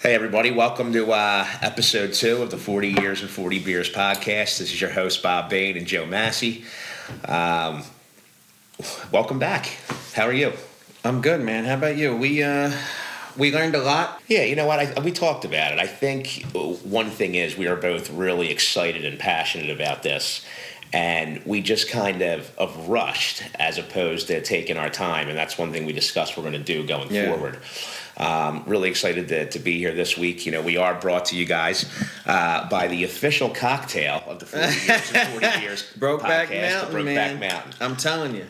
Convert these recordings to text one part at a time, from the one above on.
Hey everybody, welcome to episode 2 of the 40 Years and 40 Beers podcast. This is your host Bob Bain and Joe Massi. Welcome back. How are you? I'm good, man. How about you? We learned a lot. Yeah, you know what? We talked about it. I think one thing is we are both really excited and passionate about this. And we just kind of rushed as opposed to taking our time. And that's one thing we discussed we're going to do going forward. Really excited to be here this week. You know, we are brought to you guys by the official cocktail of the 40 Years and 40 Beers Brokeback podcast, Mountain, man. Mountain. I'm telling you.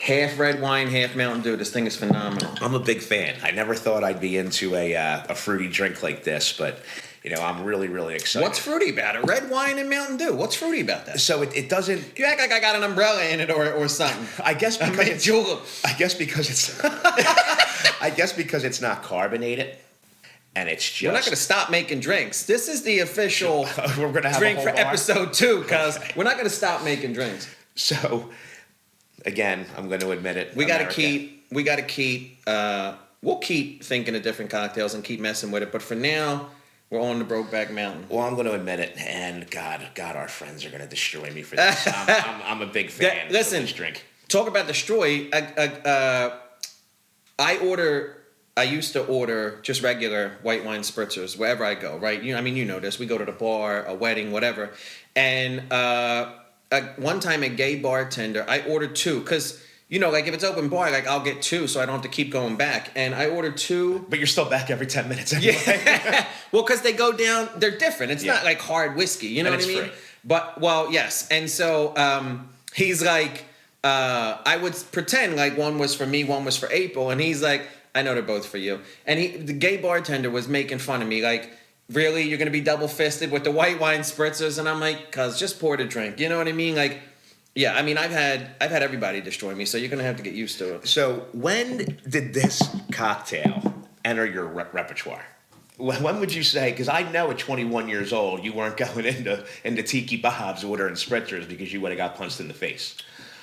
Half red wine, half Mountain Dew. This thing is phenomenal. I'm a big fan. I never thought I'd be into a fruity drink like this, but... You know, I'm really, really excited. What's fruity about it? Red wine and Mountain Dew. What's fruity about that? So it doesn't... You act like I got an umbrella in it or something. I guess because it's... julep. I guess because it's... I guess because it's not carbonated, and it's just... We're not going to stop making drinks. This is the official we're gonna have drink a whole for bar? episode 2, because we're not going to stop making drinks. So, again, I'm going to admit it. We got to keep... we'll keep thinking of different cocktails and keep messing with it, but for now... We're on the Brokeback Mountain. Well, I'm going to admit it, and God, our friends are going to destroy me for this. I'm a big fan of this drink. Talk about destroy. I used to order just regular white wine spritzers wherever I go, right? You know this. We go to the bar, a wedding, whatever. And one time a gay bartender, I ordered 2, because... You know, like if it's open bar, like I'll get 2 so I don't have to keep going back. And I ordered 2. But you're still back every 10 minutes anyway. Yeah. Well, because they go down, they're different. It's not like hard whiskey, you know what I mean? Free. But, well, yes. And so he's like, I would pretend like one was for me, one was for April. And he's like, I know they're both for you. And the gay bartender was making fun of me, like, really, you're going to be double-fisted with the white wine spritzers? And I'm like, cuz just pour the drink. You know what I mean? Like, yeah, I mean, I've had everybody destroy me, so you're going to have to get used to it. So when did this cocktail enter your repertoire? When would you say, because I know at 21 years old, you weren't going into Tiki Bob's ordering spritzers because you would have got punched in the face.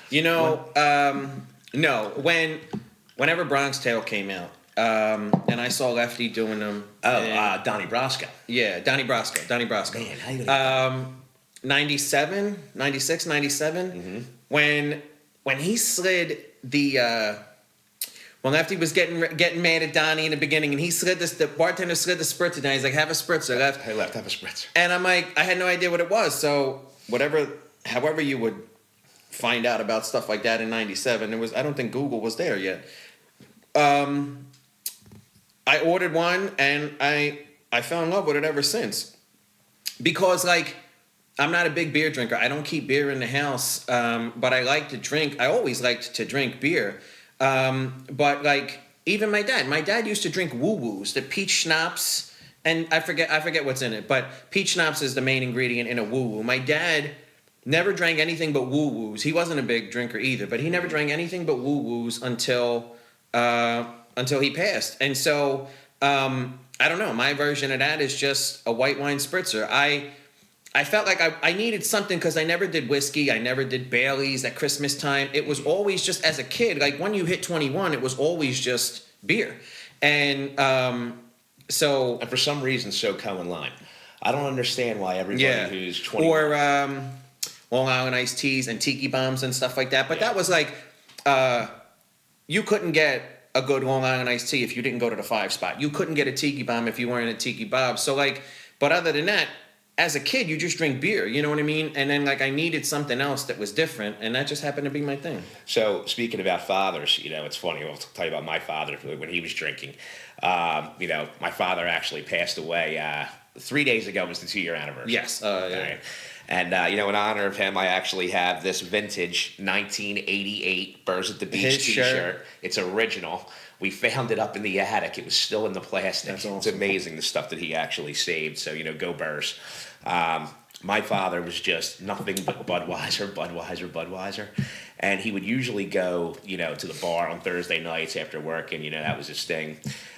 You know, no. Whenever Bronx Tale came out, and I saw Lefty doing them. Donnie Brasco. Yeah, Donnie Brasco. Man, how you 96, 97, when he slid the when Lefty was getting mad at Donnie in the beginning, and he slid the bartender slid the spritzer down. He's like, have a spritzer. Hey, left, have a spritzer. And I'm like, I had no idea what it was. So however you would find out about stuff like that in 97, I don't think Google was there yet. I ordered one, and I fell in love with it ever since, because like. I'm not a big beer drinker. I don't keep beer in the house, but I like to drink. I always liked to drink beer. But like even my dad used to drink woo-woos, the peach schnapps, and I forget what's in it, but peach schnapps is the main ingredient in a woo-woo. My dad never drank anything but woo-woos. He wasn't a big drinker either, but he never drank anything but woo-woos until he passed. And so I don't know. My version of that is just a white wine spritzer. I felt like I needed something, because I never did whiskey. I never did Baileys at Christmas time. It was always just, as a kid, like when you hit 21, it was always just beer. And so... And for some reason, SoCo and lime. I don't understand why everybody who's 21... Or Long Island iced teas and tiki bombs and stuff like that. But that was like... you couldn't get a good Long Island iced tea if you didn't go to the 5 spot. You couldn't get a tiki bomb if you weren't at Tiki Bob. So like... But other than that... As a kid, you just drink beer, you know what I mean? And then, like, I needed something else that was different, and that just happened to be my thing. So, speaking about fathers, you know, it's funny. I'll tell you about my father when he was drinking. You know, my father actually passed away 3 days ago. Was the 2-year anniversary. Yes. Yeah. Right. And, you know, in honor of him, I actually have this vintage 1988 Birds at the Beach t-shirt. It's original. We found it up in the attic. It was still in the plastic. That's awesome. It's amazing, the stuff that he actually saved. So, you know, go Burrs. My father was just nothing but Budweiser. And he would usually go, you know, to the bar on Thursday nights after work. And, you know, that was his thing.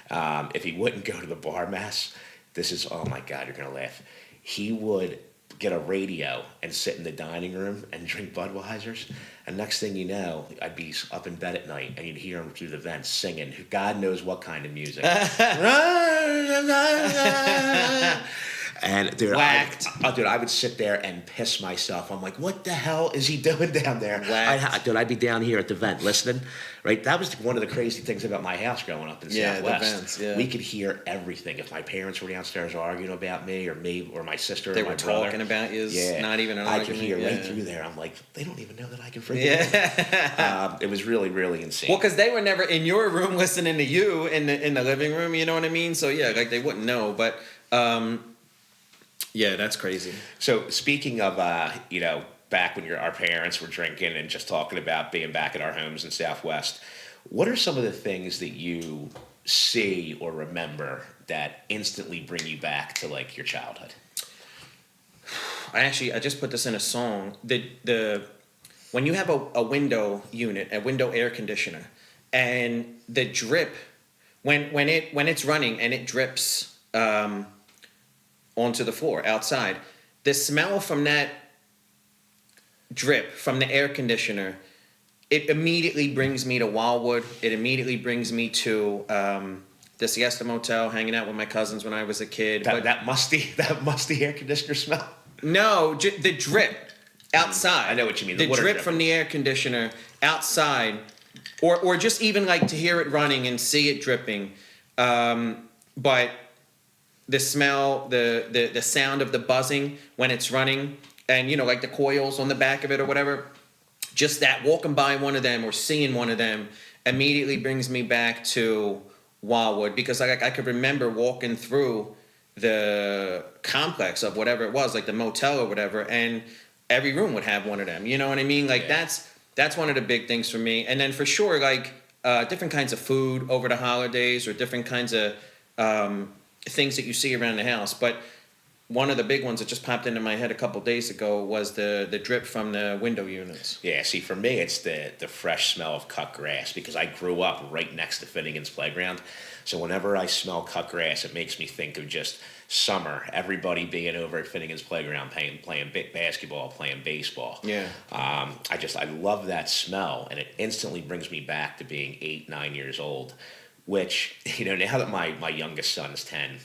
If he wouldn't go to the bar, Mass, this is, oh, my God, you're going to laugh. He would get a radio and sit in the dining room and drink Budweisers. And next thing you know, I'd be up in bed at night and you'd hear them through the vents singing God knows what kind of music. And dude, I would sit there and piss myself. I'm like, what the hell is he doing down there? I'd be down here at the vent listening. Right, that was one of the crazy things about my house growing up in Southwest. The vents, yeah. We could hear everything. If my parents were downstairs arguing about me, or my sister, they or my were brother, talking about you. Yeah, not even an I argument. could hear right through there. I'm like, they don't even know that I can freaking. It was really, really insane. Well, because they were never in your room listening to you in the living room. You know what I mean? So yeah, like they wouldn't know. But yeah, that's crazy. So speaking of back when our parents were drinking and just talking about being back at our homes in Southwest, what are some of the things that you see or remember that instantly bring you back to like your childhood? I just put this in a song. When you have a window unit, a window air conditioner, and the drip when it's running and it drips onto the floor outside, the smell from that drip from the air conditioner, it immediately brings me to Wildwood. It immediately brings me to the Siesta Motel, hanging out with my cousins when I was a kid. That musty air conditioner smell. No, the drip outside. I know what you mean. The drip from the air conditioner outside, or just even like to hear it running and see it dripping. But the smell, the sound of the buzzing when it's running, and like the coils on the back of it or whatever. Just that walking by one of them or seeing one of them immediately brings me back to Wildwood, because I could remember walking through the complex of whatever it was, like the motel or whatever, and every room would have one of them. You know what I mean? Like that's one of the big things for me. And then for sure, like different kinds of food over the holidays, or different kinds of things that you see around the house. But one of the big ones that just popped into my head a couple days ago was the drip from the window units. Yeah, see, for me, it's the fresh smell of cut grass, because I grew up right next to Finnegan's Playground. So whenever I smell cut grass, it makes me think of just summer, everybody being over at Finnegan's Playground playing basketball, playing baseball. Yeah. I love that smell, and it instantly brings me back to being 8, 9 years old, which, now that my youngest son is 10,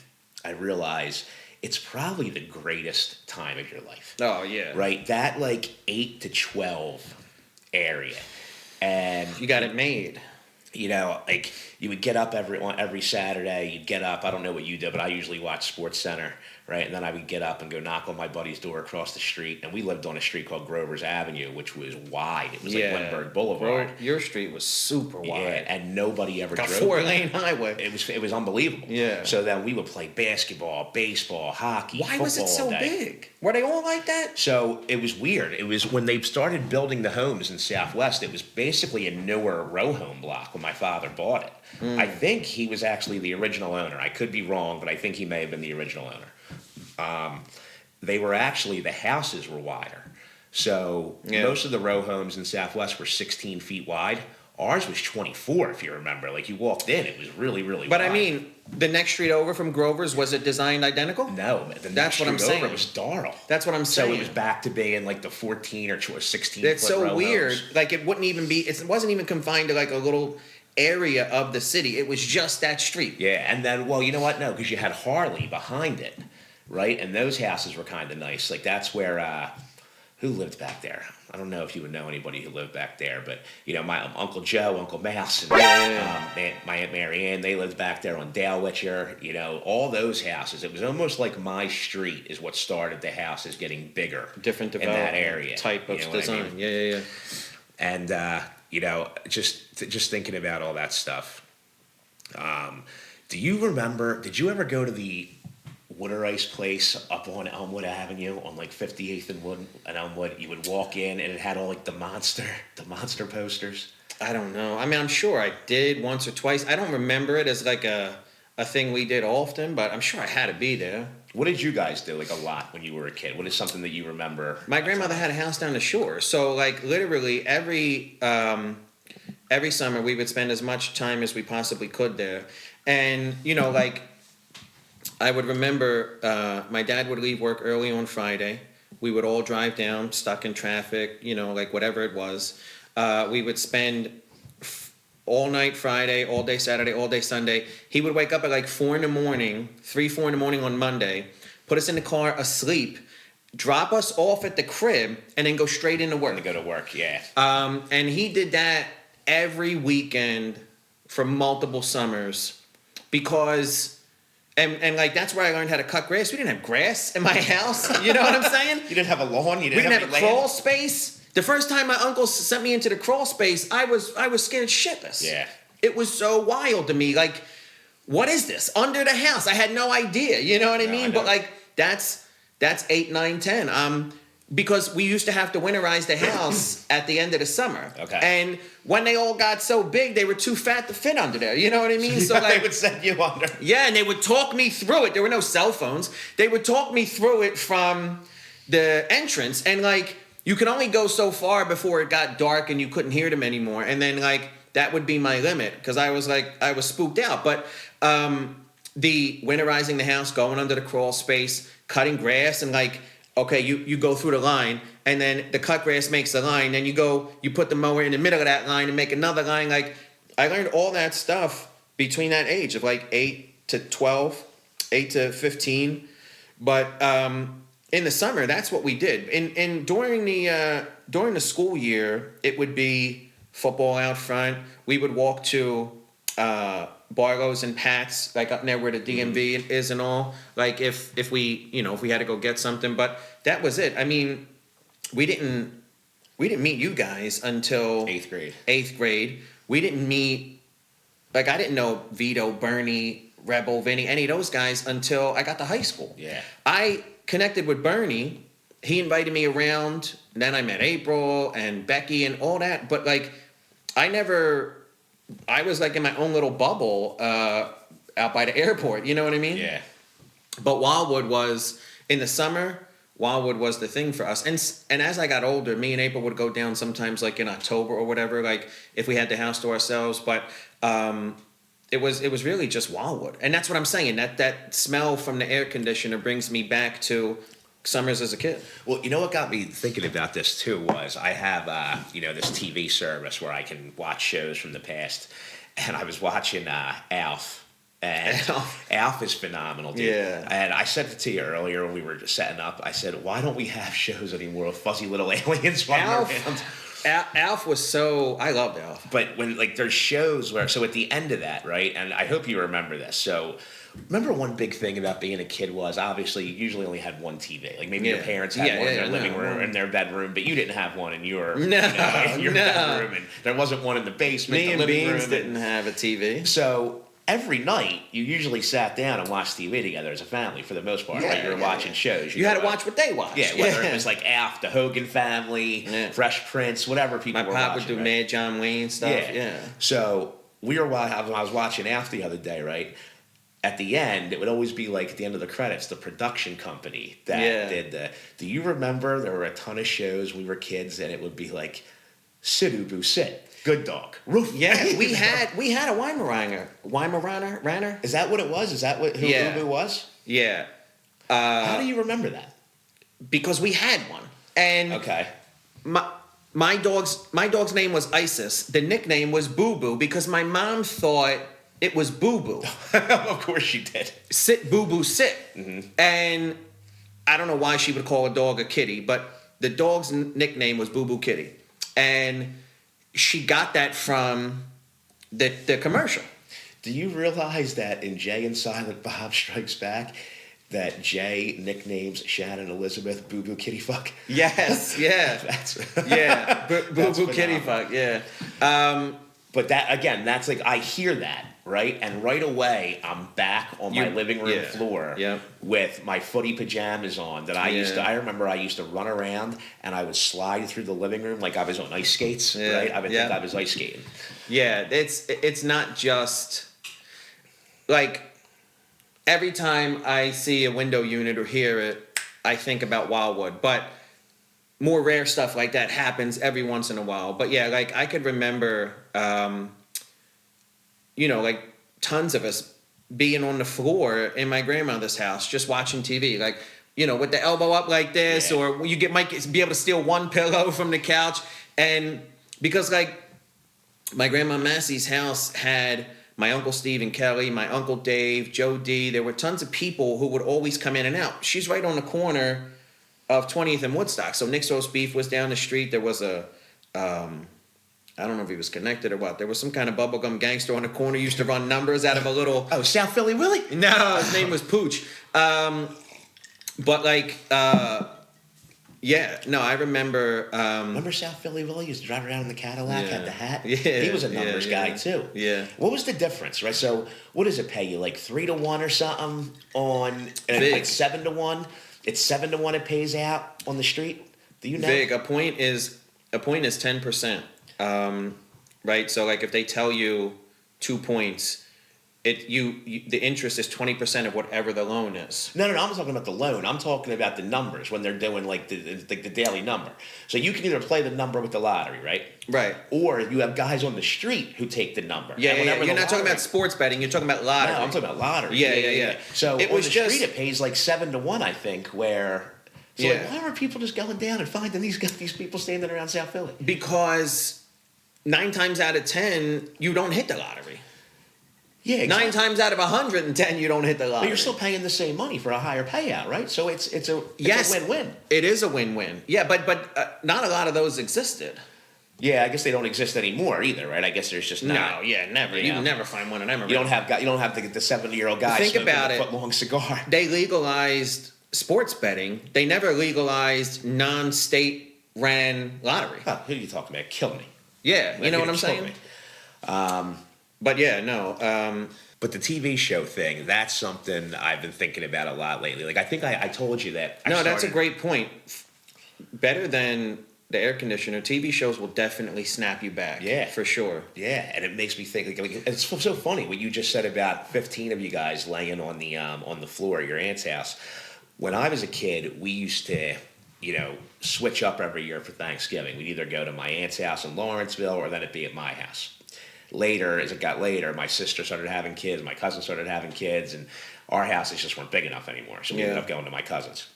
I realize it's probably the greatest time of your life. Oh, yeah. Right? That, 8 to 12 area. And you got it made. You would get up every Saturday. You'd get up. I don't know what you do, but I usually watch Sports Center, right? And then I would get up and go knock on my buddy's door across the street. And we lived on a street called Grover's Avenue, which was wide. It was like Lindbergh Boulevard. Your street was super wide. Yeah, and nobody ever drove. A 4-lane highway. It was unbelievable. Yeah. So then we would play basketball, baseball, hockey, Why was it so big? Were they all like that? So it was weird. It was when they started building the homes in Southwest, it was basically a newer row home block when my father bought it. I think he was actually the original owner. I could be wrong, but I think he may have been the original owner. The houses were wider. So most of the row homes in Southwest were 16 feet wide. Ours was 24, if you remember. Like, you walked in, it was really, really wide. But I mean, the next street over from Grover's, was it designed identical? No, that's what I'm saying. Over, it was Darrell. That's what I'm saying. So it was back to being like the 14 or 16 It's foot so row weird. homes. Like, it wouldn't even be, it wasn't even confined to like a little area of the city. It was just that street. Yeah, and then, well, you know what? No, because you had Harley behind it, right? And those houses were kind of nice. Like, that's where, who lived back there? I don't know if you would know anybody who lived back there, but, my Uncle Joe, Uncle Mouse, and my Aunt Mary Ann, they lived back there on Dalewitcher, all those houses. It was almost like my street is what started the houses getting bigger. Different in that area. Type of design. I mean? Yeah. And, just thinking about all that stuff. Did you ever go to the Water Ice place up on Elmwood Avenue on 58th and Elmwood? You would walk in and it had all the monster posters. I don't know. I mean, I'm sure I did once or twice. I don't remember it as a thing we did often, but I'm sure I had to be there. What did you guys do a lot when you were a kid? What is something that you remember? My grandmother had a house down the shore, so literally every summer we would spend as much time as we possibly could there. And I would remember my dad would leave work early on Friday. We would all drive down, stuck in traffic, like whatever it was. We would spend all night Friday, all day Saturday, all day Sunday. He would wake up at like 4 in the morning, 3, 4 in the morning on Monday, put us in the car asleep, drop us off at the crib, and then go straight into work. To go to work, yeah. And he did that every weekend for multiple summers because... And like that's where I learned how to cut grass. We didn't have grass in my house. You know what I'm saying? You didn't have a lawn. We didn't have a crawl space. The first time my uncle sent me into the crawl space, I was scared shitless. Yeah. It was so wild to me. Like, what is this under the house? I had no idea. You know what I mean? But like that's 8, 9, 10. Because we used to have to winterize the house at the end of the summer. Okay. And when they all got so big, they were too fat to fit under there. You know what I mean? So like they would send you under. Yeah, and they would talk me through it. There were no cell phones. They would talk me through it from the entrance, and like you could only go so far before it got dark and you couldn't hear them anymore. And then like that would be my limit because I was spooked out. But the winterizing the house, going under the crawl space, cutting grass, and like. Okay, you go through the line, and then the cut grass makes the line. Then you put the mower in the middle of that line and make another line. Like, I learned all that stuff between that age of like 8 to 12, 8 to 15. But in the summer, that's what we did. And during the school year, it would be football out front. We would walk to Barlow's and Pat's, like up near where the DMV is and all. Like if we had to go get something, but that was it. I mean, we didn't meet you guys until 8th grade. 8th grade. We didn't meet, like I didn't know Vito, Bernie, Rebel, Vinny, any of those guys until I got to high school. Yeah. I connected with Bernie. He invited me around. And then I met April and Becky and all that. But like, I was like in my own little bubble out by the airport. You know what I mean? Yeah. But Wildwood was, in the summer, Wildwood was the thing for us. And as I got older, me and April would go down sometimes like in October or whatever, like if we had the house to ourselves. But it was really just Wildwood. And that's what I'm saying. That smell from the air conditioner brings me back to summers as a kid. Well, you know what got me thinking about this too was I have this TV service where I can watch shows from the past, and I was watching Alf. And Alf is phenomenal, dude. Yeah. And I said it to you earlier when we were just setting up. I said, why don't we have shows anymore with fuzzy little aliens running around? Alf was so... I loved Alf. But when, like, there's shows where... So at the end of that, right? And I hope you remember this. So... Remember one big thing about being a kid was obviously you usually only had one TV. Like maybe your parents had one in their living room, in their bedroom, but you didn't have one in your bedroom, and there wasn't one in the basement. Me and Beans didn't have a TV. So every night you usually sat down and watched TV together as a family for the most part. Right? You were watching shows. You had to watch what they watched. Yeah, whether it was like Alf, the Hogan Family, Fresh Prince, whatever people were watching. My pop would do Mad John Wayne stuff. Yeah. So I was watching Alf the other day, right? At the end, it would always be like at the end of the credits, the production company that did the. Do you remember there were a ton of shows when we were kids, and it would be like, Sit Ubu Sit, Good Dog, Roof. Yeah, we had a Weimaraner. Is that what it was? Is that who Ubu was? Yeah. How do you remember that? Because we had one, and okay. My dog's name was Isis. The nickname was Boo Boo because my mom thought it was Boo Boo. Of course she did. Sit, Boo Boo, sit. Mm-hmm. And I don't know why she would call a dog a kitty, but the dog's nickname was Boo Boo Kitty. And she got that from the commercial. Do you realize that in Jay and Silent Bob Strikes Back, that Jay nicknames Shannon Elizabeth Boo Boo Kitty Fuck? Yes, yeah. Boo Boo Kitty Fuck, yeah. But that, again, that's like, I hear that, right? And right away, I'm back on my living room floor with my footy pajamas on that I remember I used to run around and I would slide through the living room like I was on ice skates, right? I would think I was ice skating. Yeah, it's not just, like, every time I see a window unit or hear it, I think about Wildwood. But more rare stuff like that happens every once in a while. But yeah, like I could remember, like tons of us being on the floor in my grandmother's house, just watching TV. Like with the elbow up like this, Yeah. or you might be able to steal one pillow from the couch. And because like my grandma Massie's house had my Uncle Steve and Kelly, my Uncle Dave, Joe D. There were tons of people who would always come in and out. She's right on the corner of 20th and Woodstock. So Nick's Roast Beef was down the street. There was a, I don't know if he was connected or what. There was some kind of bubblegum gangster on the corner. Used to run numbers out of a little... Oh, South Philly Willie? No, his name was Pooch. But like... Yeah, no, I remember... Remember South Philly Willie used to drive around in the Cadillac, had the hat? Yeah, He was a numbers guy, too. Yeah. What was the difference, right? So, what does it pay you? Like 3-1 or something on... Big. Like 7-1? It's 7-1 it pays out on the street? Do you know? Big. A point is 10%. Right? So, like, if they tell you 2 points... the interest is 20% of whatever the loan is. No, I'm talking about the loan. I'm talking about the numbers when they're doing like the daily number. So you can either play the number with the lottery, right? Right. Or you have guys on the street who take the number. Yeah. You're not talking about sports betting. You're talking about lottery. No, I'm talking about lottery. Yeah. So it on was the just, street it pays like 7-1, I think. So like, why are people just going down and finding these people standing around South Philly? Because 9 times out of 10 you don't hit the lottery. Yeah, exactly. 9 times out of 110 you don't hit the lottery. But you're still paying the same money for a higher payout, right? So it's a win-win. It is a win-win. Yeah, but not a lot of those existed. Yeah, I guess they don't exist anymore either, right? I guess there's just not. No, yeah, never. You never find one of them. You don't have the 70-year-old guy Think smoking about a it. foot-long cigar. They legalized sports betting. They never legalized non-state ran lottery. Huh, who are you talking about? Kill me. Yeah, you know what I'm saying? But yeah, no. But the TV show thing, that's something I've been thinking about a lot lately. Like, I think I told you that. That's a great point. Better than the air conditioner, TV shows will definitely snap you back. Yeah. For sure. Yeah, and it makes me think. Like, it's so funny what you just said about 15 of you guys laying on the floor at your aunt's house. When I was a kid, we used to, switch up every year for Thanksgiving. We'd either go to my aunt's house in Lawrenceville or then it'd be at my house. Later, as it got later, my sister started having kids, my cousin started having kids, and our houses just weren't big enough anymore. So we ended up going to my cousin's.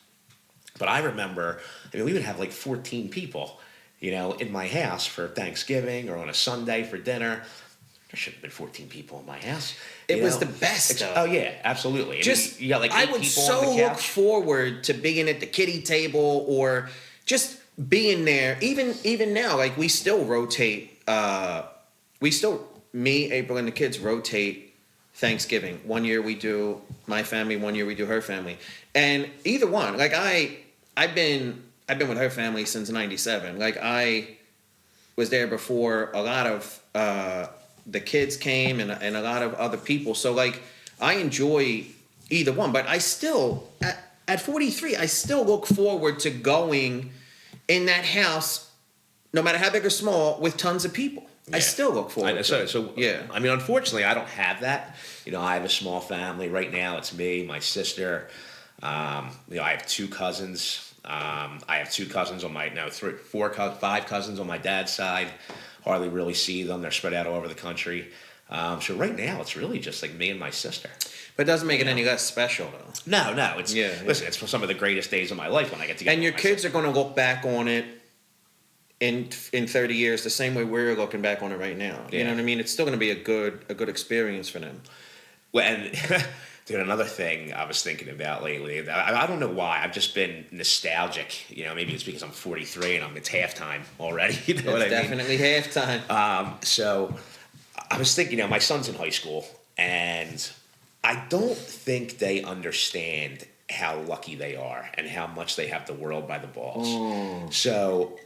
But I remember, we would have like 14 people, in my house for Thanksgiving or on a Sunday for dinner. There should have been 14 people in my house. It was the best, though. Oh, yeah, absolutely. Just, you got like 8 I would people so on the couch. look forward to being at the kiddie table or just being there. Even now, like, we still rotate. Me, April, and the kids rotate Thanksgiving. One year we do my family, one year we do her family. And either one, like I've been with her family since '97. Like, I was there before a lot of the kids came and a lot of other people. So like, I enjoy either one, but I still at 43, I still look forward to going in that house, no matter how big or small, with tons of people. Yeah. I still look forward to it. So, yeah. Unfortunately, I don't have that. I have a small family. Right now, it's me, my sister. I have 2 cousins. I have 2 cousins on my, 5 cousins on my dad's side. Hardly really see them. They're spread out all over the country. So right now, it's really just like me and my sister. But it doesn't make it any less special, though. No. Listen, it's some of the greatest days of my life when I get together. And your kids are going to look back on it in 30 years the same way we're looking back on it right now. You know what I mean? It's still going to be a good experience for them. Well, and dude, another thing I was thinking about lately, I don't know why, I've just been nostalgic. Maybe it's because I'm 43 and it's halftime already. It's definitely halftime. So I was thinking, my son's in high school, and I don't think they understand how lucky they are and how much they have the world by the balls. So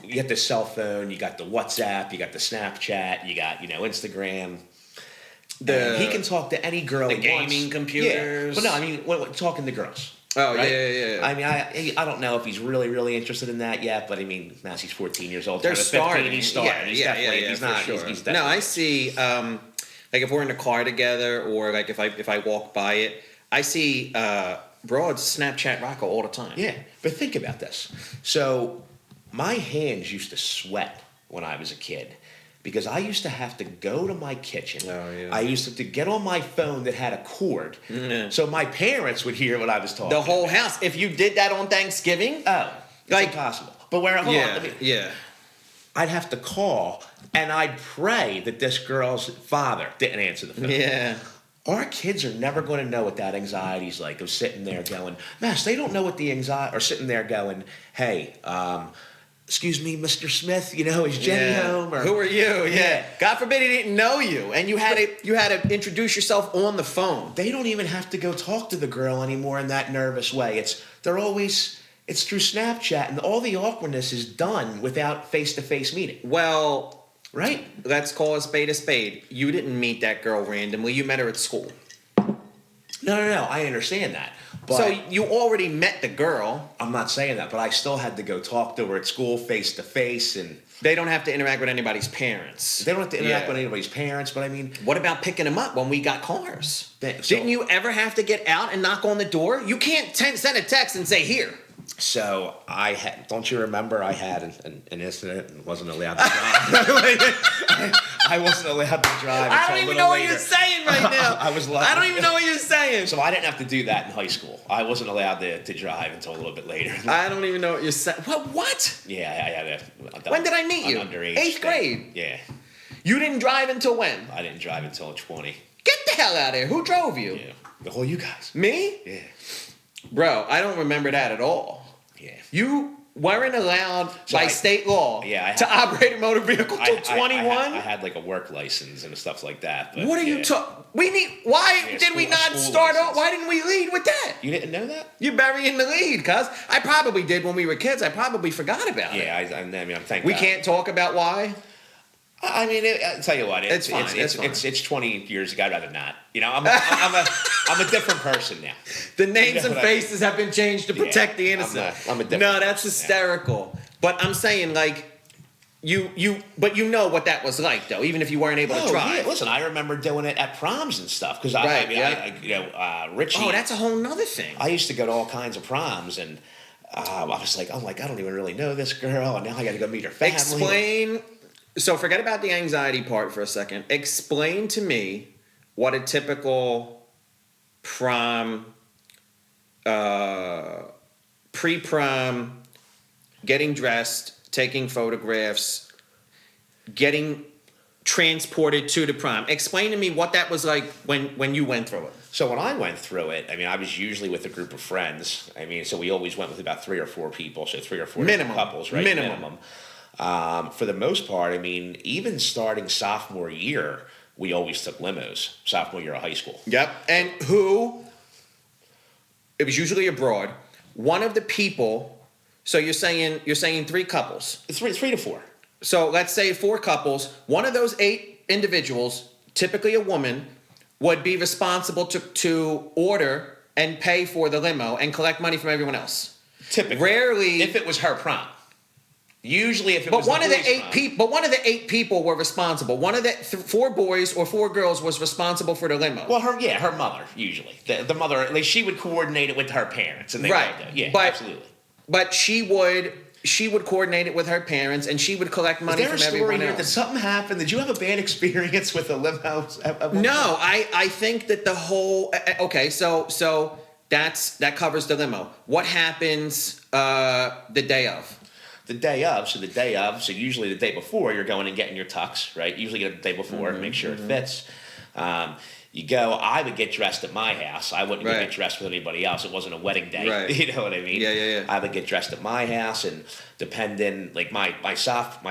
you get the cell phone, you got the WhatsApp, you got the Snapchat, you got, Instagram. He can talk to any girl. The gaming computers. Yeah. But no, talking to girls. Oh, right? Yeah. I don't know if he's really, really interested in that yet, but Massey's 14 years old. They're starting. He's starting. He's not. Sure. He's definitely. No, I see. Like, if we're in a car together, or like if I walk by it, I see broads Snapchat Rocco all the time. Yeah, but think about this. So my hands used to sweat when I was a kid because I used to have to go to my kitchen. Oh, yeah. I used to get on my phone that had a cord, so my parents would hear what I was talking. The whole about. house. If you did that on Thanksgiving, It's impossible. But hold on, I'd have to call and I'd pray that this girl's father didn't answer the phone. Yeah. Our kids are never going to know what that anxiety's like of sitting there going, Mass, they don't know what the anxiety, or sitting there going, hey, excuse me, Mr. Smith, is Jenny home? Or, who are you? Yeah. God forbid he didn't know you, and you had to introduce yourself on the phone. They don't even have to go talk to the girl anymore in that nervous way. It's through Snapchat, and all the awkwardness is done without face-to-face meeting. Well, right? Let's call a spade a spade. You didn't meet that girl randomly. You met her at school. No. I understand that. But so you already met the girl. I'm not saying that, but I still had to go talk to her at school face-to-face, and they don't have to interact with anybody's parents. They don't have to interact with anybody's parents, but I mean... What about picking them up when we got cars? Didn't you ever have to get out and knock on the door? You can't send a text and say, here. So don't you remember I had an incident and wasn't allowed to drive? I wasn't allowed to drive. I don't even know what you're saying right now. I don't even know what you're saying. So I didn't have to do that in high school. I wasn't allowed to drive until a little bit later. I don't even know what you're saying. What? Yeah, I had a... When did I meet you? Underage 8th grade? Yeah. You didn't drive until when? I didn't drive until 20. Get the hell out of here. Who drove you? Yeah. The whole you guys. Me? Yeah. Bro, I don't remember that at all. Yeah. You weren't allowed by state law to operate a motor vehicle till 21? I had like a work license and stuff like that. But what are you talking? Why did we not start off? Why didn't we lead with that? You didn't know that? You're burying the lead, cuz. I probably did when we were kids. I probably forgot about it. Yeah, I mean, I'm thankful. We can't talk about why? I mean, I'll tell you what, it's fine. It's 20 years ago. I'd rather not. I'm a different person now. The names and faces have been changed to protect the innocent. I'm a different No, that's hysterical. Now. But I'm saying, like, but you know what that was like, though, even if you weren't able to try. Yeah. Listen, I remember doing it at proms and stuff because Richie. Oh, that's a whole nother thing. I used to go to all kinds of proms, and I was like, I don't even really know this girl, and now I got to go meet her family. Explain. So forget about the anxiety part for a second. Explain to me what a typical prom, pre-prom, getting dressed, taking photographs, getting transported to the prom. Explain to me what that was like when you went through it. So when I went through it, I mean, I was usually with a group of friends. I mean, so we always went with about 3 or 4 people, so 3 or 4 minimum couples, right? Minimum. For the most part, I mean, even starting sophomore year, we always took limos. Sophomore year of high school. Yep. And it was usually abroad. One of the people. So you're saying 3 couples. 3 to 4. So let's say 4 couples. One of those 8 individuals, typically a woman, would be responsible to order and pay for the limo and collect money from everyone else. Typically. Rarely, if it was her prom. Usually, if it was one of the 8 people, but one of the 8 people were responsible. One of the 4 boys or 4 girls was responsible for the limo. Well, her mother usually. The mother, at least she would coordinate it with her parents, and they would do. Yeah, absolutely. But she would coordinate it with her parents, and she would collect money from everyone else. Did something happen? Did you have a bad experience with the limo? No, I think that the whole. Okay, so that covers the limo. What happens the day of? The day of, so usually the day before, you're going and getting your tux, right? Usually get it the day before to make sure it fits. You go, I would get dressed at my house. I wouldn't get dressed with anybody else. It wasn't a wedding day. Right. You know what I mean? Yeah. I would get dressed at my house, and depending, like my half,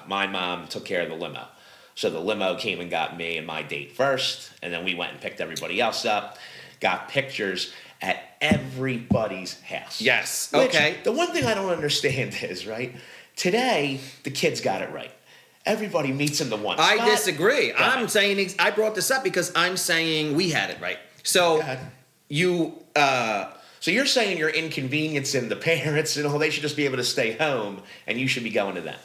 my mom took care of the limo. So the limo came and got me and my date first, and then we went and picked everybody else up, got pictures at everybody's house. Yes. Okay. Which, the one thing I don't understand is, right, today, the kids got it right. Everybody meets in the one spot. I disagree. I'm saying, I brought this up because I'm saying we had it right. So so you're saying you're inconveniencing the parents and all, they should just be able to stay home and you should be going to them.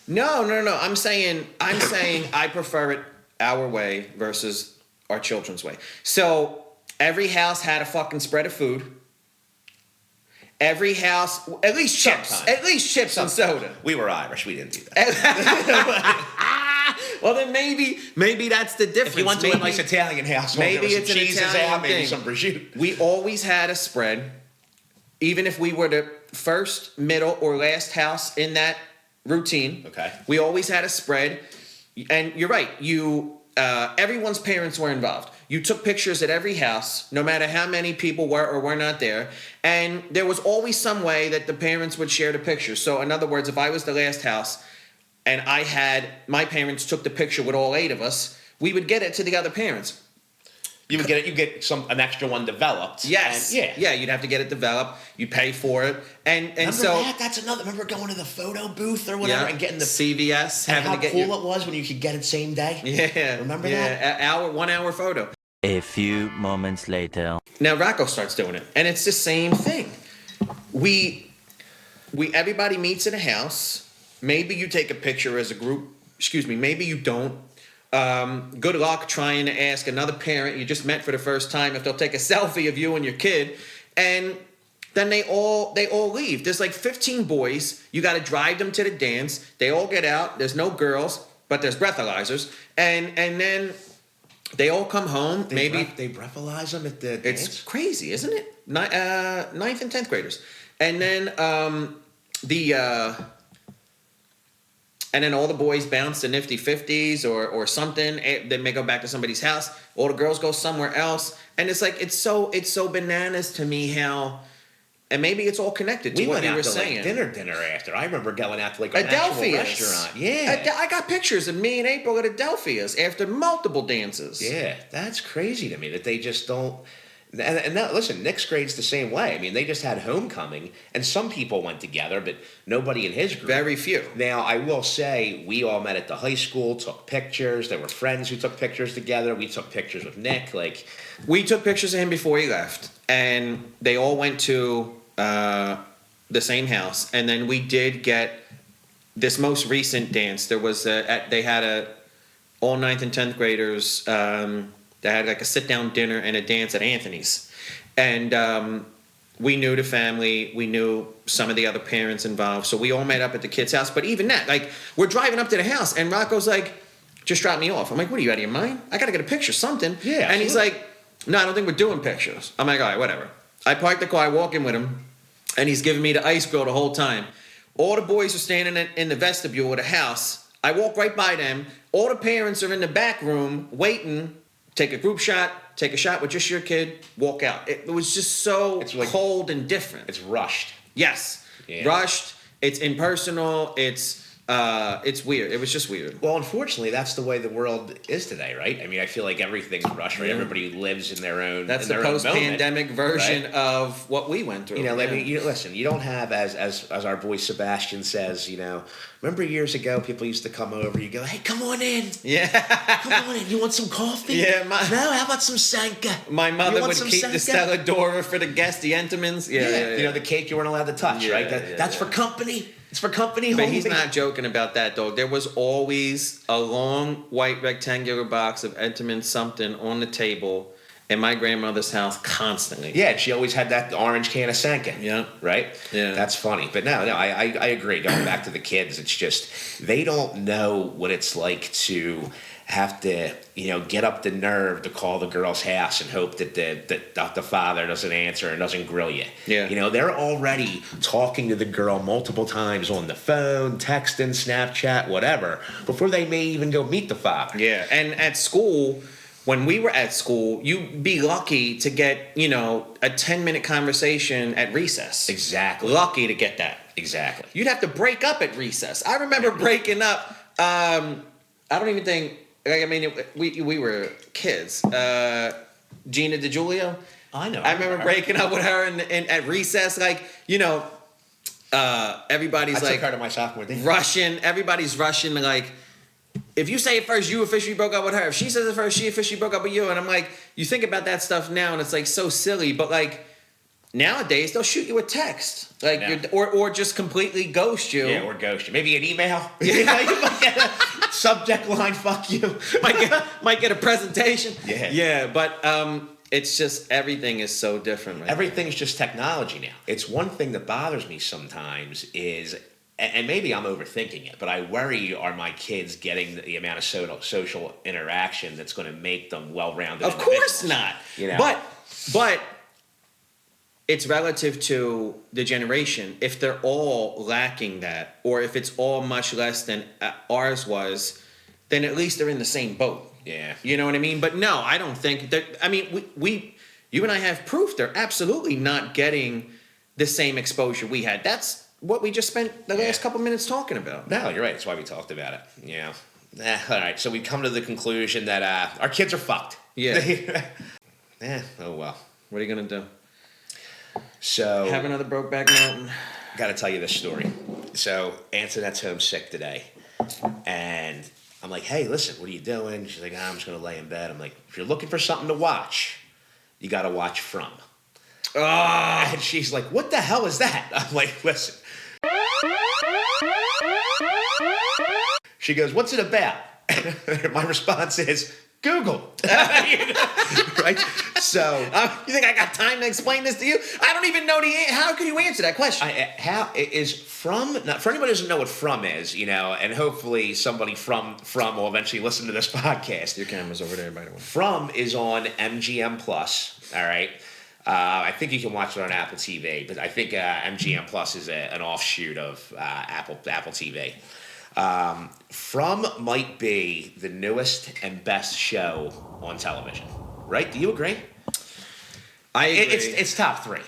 No. I'm saying I prefer it our way versus our children's way. So every house had a fucking spread of food. Every house, at least chips. Sometimes. At least chips and soda. We were Irish. We didn't do that. Well, then maybe that's the difference. If you went to a nice Italian house, maybe there was it's some an cheeses Italian out, maybe thing. some prosciutto. We always had a spread, even if we were the first, middle, or last house in that routine. Okay. We always had a spread, and you're right. Everyone's parents were involved. You took pictures at every house, no matter how many people were or were not there, and there was always some way that the parents would share the pictures. So, in other words, if I was the last house, and my parents took the picture with all 8 of us, we would get it to the other parents. You get an extra one developed. Yes. Yeah. You'd have to get it developed. You pay for it, and remember so that's another. Remember going to the photo booth or whatever and getting the CVS, and having how to get cool it was when you could get it same day. Yeah. Remember that? Yeah, 1 hour photo. A few moments later. Now Rocco starts doing it, and it's the same thing. Everybody meets in a house. Maybe you take a picture as a group. Excuse me. Maybe you don't. Good luck trying to ask another parent you just met for the first time if they'll take a selfie of you and your kid, and then they all leave. There's like 15 boys. You got to drive them to the dance. They all get out. There's no girls, but there's breathalyzers, and then they all come home. They breathalyze them at the dance? It's crazy, isn't it? Ninth and 10th graders, and then and then all the boys bounce to nifty 50s or something. They may go back to somebody's house. All the girls go somewhere else. And it's like, it's so bananas to me how, and maybe it's all connected to what you were saying. Like dinner after. I remember going out to like an Adelphia's actual restaurant. Yeah. I got pictures of me and April at Adelphia's after multiple dances. Yeah, that's crazy to me that they just don't. And now, listen, Nick's grade's the same way. I mean, they just had homecoming, and some people went together, but nobody in his group. Very few. Now, I will say, we all met at the high school, took pictures. There were friends who took pictures together. We took pictures with Nick. We took pictures of him before he left, and they all went to the same house. And then we did get this most recent dance. There was they had all 9th and 10th graders. They had like a sit-down dinner and a dance at Anthony's. And we knew the family. We knew some of the other parents involved. So we all met up at the kid's house. But even that, like, we're driving up to the house, and Rocco's like, just drop me off. I'm like, what are you, out of your mind? I got to get a picture, something. Yeah. And he's like, no, I don't think we're doing pictures. I'm like, all right, whatever. I park the car, I walk in with him, and he's giving me the ice grill the whole time. All the boys are standing in the vestibule of the house. I walk right by them. All the parents are in the back room waiting. Take a group shot, take a shot with just your kid, walk out. It was just so cold and different. It's rushed. Yes. Yeah. Rushed. It's impersonal. It's weird. It was just weird. Well, unfortunately, that's the way the world is today, right? I mean, I feel like everything's rushed, right? Yeah. Everybody lives in their own. That's the post-pandemic version of what we went through. You know, listen. You don't have, as our boy Sebastian says, remember years ago, people used to come over. You go, hey, come on in. Yeah. Come on in. You want some coffee? Yeah. No, how about some Sanka? My mother would keep the Stella D'Oro for the guests, the Entenmann's. Yeah. The cake you weren't allowed to touch, right? That's for company. It's for company. But he's not joking about that, though. There was always a long white rectangular box of Entenmann's something on the table in my grandmother's house constantly. Yeah, she always had that orange can of Sanka. Yeah. Right? Yeah. That's funny. But no, I agree. Going back to the kids, it's just they don't know what it's like to have to, get up the nerve to call the girl's house and hope that the father doesn't answer and doesn't grill you. Yeah. They're already talking to the girl multiple times on the phone, texting, Snapchat, whatever, before they may even go meet the father. Yeah. And at school, when we were at school, you'd be lucky to get, a 10-minute conversation at recess. Exactly. Lucky to get that. Exactly. You'd have to break up at recess. I remember breaking up. I don't even think... we were kids. Gina DiGiulio. I know. I remember breaking up with her at recess. Everybody's I took her to my sophomore day. rushing. Everybody's rushing. Like, if you say it first, you officially broke up with her. If she says it first, she officially broke up with you. And I'm like, you think about that stuff now, and it's like so silly. But like nowadays, they'll shoot you a text, or just completely ghost you. Yeah, or ghost you. Maybe an email. You might get a subject line, fuck you. might get a presentation. Yeah. Yeah, but it's just everything is so different right Everything's just technology now. It's one thing that bothers me sometimes is and maybe I'm overthinking it, but I worry, are my kids getting the amount of social interaction that's going to make them well-rounded Of course individuals? not. You know? But it's relative to the generation. If they're all lacking that, or if it's all much less than ours was, then at least they're in the same boat. Yeah. You know what I mean? But no, I don't think that. I mean, you and I have proof they're absolutely not getting the same exposure we had. That's what we just spent the last couple minutes talking about. No, you're right. That's why we talked about it. Yeah. All right. So we come to the conclusion that our kids are fucked. Yeah. Oh well. What are you gonna do? So Have another Brokeback Mountain. Got to tell you this story. So Antoinette's home sick today, and I'm like, "Hey, listen, what are you doing?" She's like, "I'm just gonna lay in bed." I'm like, "If you're looking for something to watch, you got to watch From." And she's like, "What the hell is that?" I'm like, "Listen." She goes, "What's it about?" My response is, "Google." Right? So You think I got time to explain this to you? I don't even know how could you answer that question? how is From? Not for anybody who doesn't know what From is, and hopefully somebody from will eventually listen to this podcast. Your camera's over there, by the way. From is on MGM Plus. All right. I think you can watch it on Apple TV, but I think MGM Plus is an offshoot of Apple TV. From might be the newest and best show on television. Right? Do you agree? I agree. It's top 3.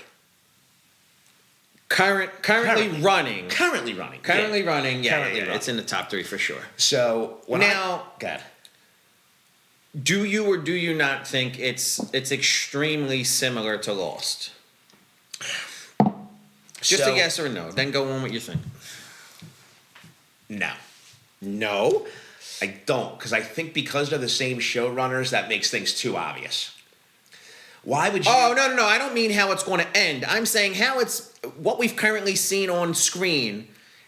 Currently running. Currently running. Currently running. Yeah, Currently running. It's in the top 3 for sure. So Now, God. do you or do you not think it's extremely similar to Lost? Just a yes or no. Then go on with your thing. No. No. I don't, because I think because they're the same showrunners, that makes things too obvious. Why would you? Oh, no. I don't mean how it's going to end. I'm saying how it's what we've currently seen on screen.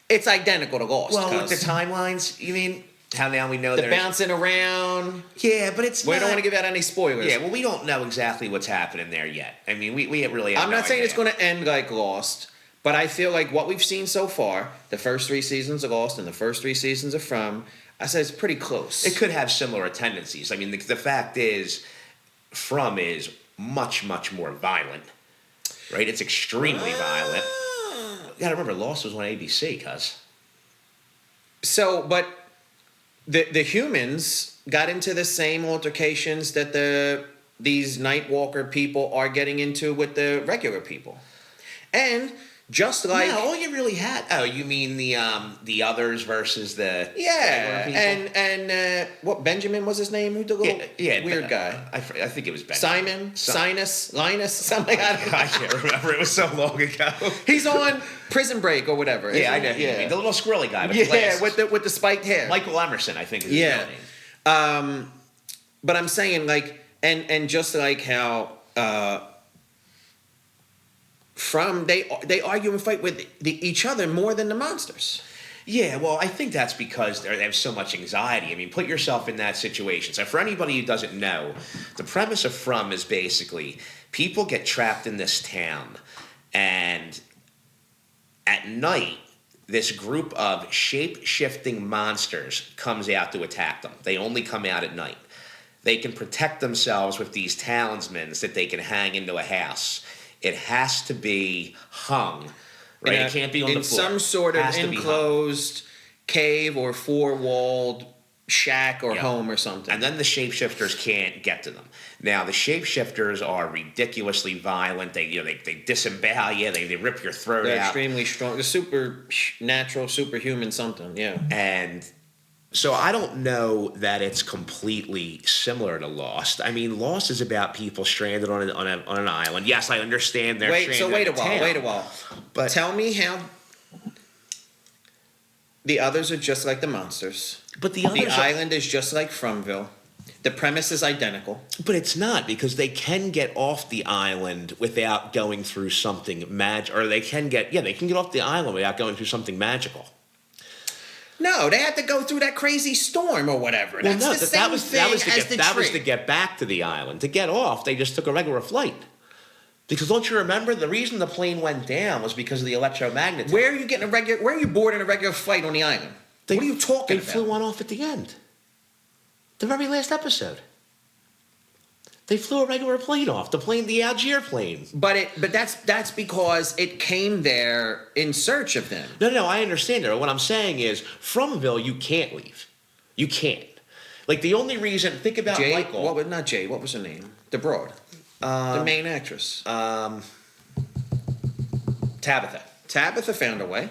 It's identical to Lost. Well, with the timelines, you mean how now we know the there's bouncing around. Yeah, but it's We don't want to give out any spoilers. Yeah, well, we don't know exactly what's happening there yet. I mean, we really. Have I'm no not saying idea. it's going to end like Lost, but I feel like what we've seen so far, the first 3 seasons of Lost and the first 3 seasons of From, I said it's pretty close. It could have similar tendencies. I mean, the fact is, From is much, much more violent, right? It's extremely violent. You gotta remember, Lost was on ABC, cuz. So, but the humans got into the same altercations that these Nightwalker people are getting into with the regular people. And just like No, all you really had. Oh, you mean the others versus the yeah, regular people? and what Benjamin was his name? Who the little weird guy? I think it was Benjamin. Simon, Linus, something. I don't know. I can't remember. It was so long ago. He's on Prison Break or whatever. Yeah, I know. Yeah, The little squirrely guy with glasses. with the spiked hair. Michael Emerson, I think is his real name. But I'm saying like, and just like how From they argue and fight with each other more than the monsters. Yeah, well, I think that's because they have so much anxiety. I mean, put yourself in that situation. So for anybody who doesn't know, the premise of From is basically people get trapped in this town, and at night, this group of shape-shifting monsters comes out to attack them. They only come out at night. They can protect themselves with these talismans that they can hang into a house. It has to be hung. Right, it can't be on the floor. In some sort of Has to be hung. enclosed cave or 4-walled shack or home or something. And then the shapeshifters can't get to them. Now, the shapeshifters are ridiculously violent. They disembowel you. They rip your throat They're out. extremely strong. The supernatural, superhuman something, yeah. And so I don't know that it's completely similar to Lost. I mean, Lost is about people stranded on an island. Yes, I understand they're stranded wait in a while. But tell me how the others are just like the monsters. But the island is just like Fromville. The premise is identical. But it's not, because they can get off the island without going through something or they can get off the island without going through something magical. No, they had to go through that crazy storm or whatever. Well, That's the same thing as the that was tree. to get back to the island. To get off, they just took a regular flight. Because don't you remember the reason the plane went down was because of the electromagnetism? Where are you getting where are you boarding a regular flight on the island? What are you talking about? They flew one off at the end. The very last episode. They flew a regular plane off. The Algier plane. But that's because it came there in search of them. No, I understand that. What I'm saying is, Fromville, you can't leave. You can't. Like, the only reason, think about Jade, Michael. not Jade, what was her name? The broad. The main actress. Tabitha. Tabitha found a way.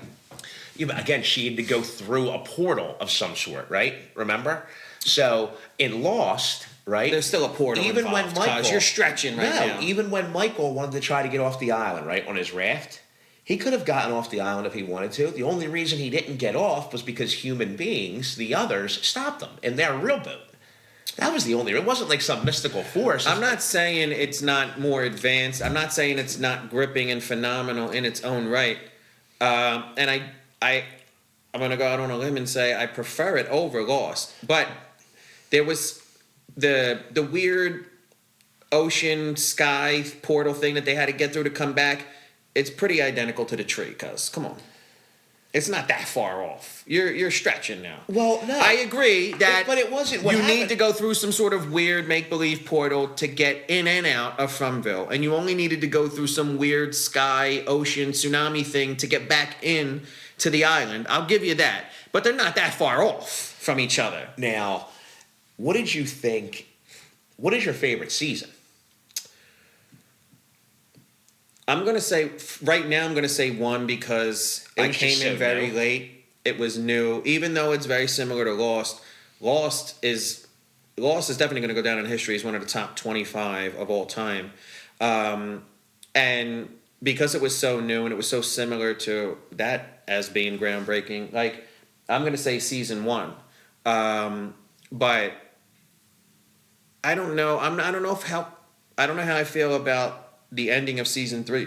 Yeah, but again, she had to go through a portal of some sort, right? Remember? So, in Lost, right? There's still a portal even involved, when Michael, you're stretching right now. Even when Michael wanted to try to get off the island, right, on his raft, he could have gotten off the island if he wanted to. The only reason he didn't get off was because human beings, the others, stopped him in their real boat. That was the only. It wasn't like some mystical force. I'm not saying it's not more advanced. I'm not saying it's not gripping and phenomenal in its own right. And I'm gonna go out on a limb and say I prefer it over Lost. But there was the weird ocean sky portal thing that they had to get through to come back. It's pretty identical to the tree, cuz come on. It's not that far off. You're stretching now. Well, no. I agree that but it wasn't. You need to go through some sort of weird make-believe portal to get in and out of Fromville. And you only needed to go through some weird sky, ocean, tsunami thing to get back in to the island. I'll give you that. But they're not that far off from each other. Now, what did you think? What is your favorite season? I'm going to say, right now, I'm going to say one because I came in very late. It was new. Even though it's very similar to Lost, Lost is definitely going to go down in history as one of the top 25 of all time. And because it was so new and it was so similar to that as being groundbreaking, like, I'm going to say season one. But I don't know. I don't know how I feel about the ending of season 3.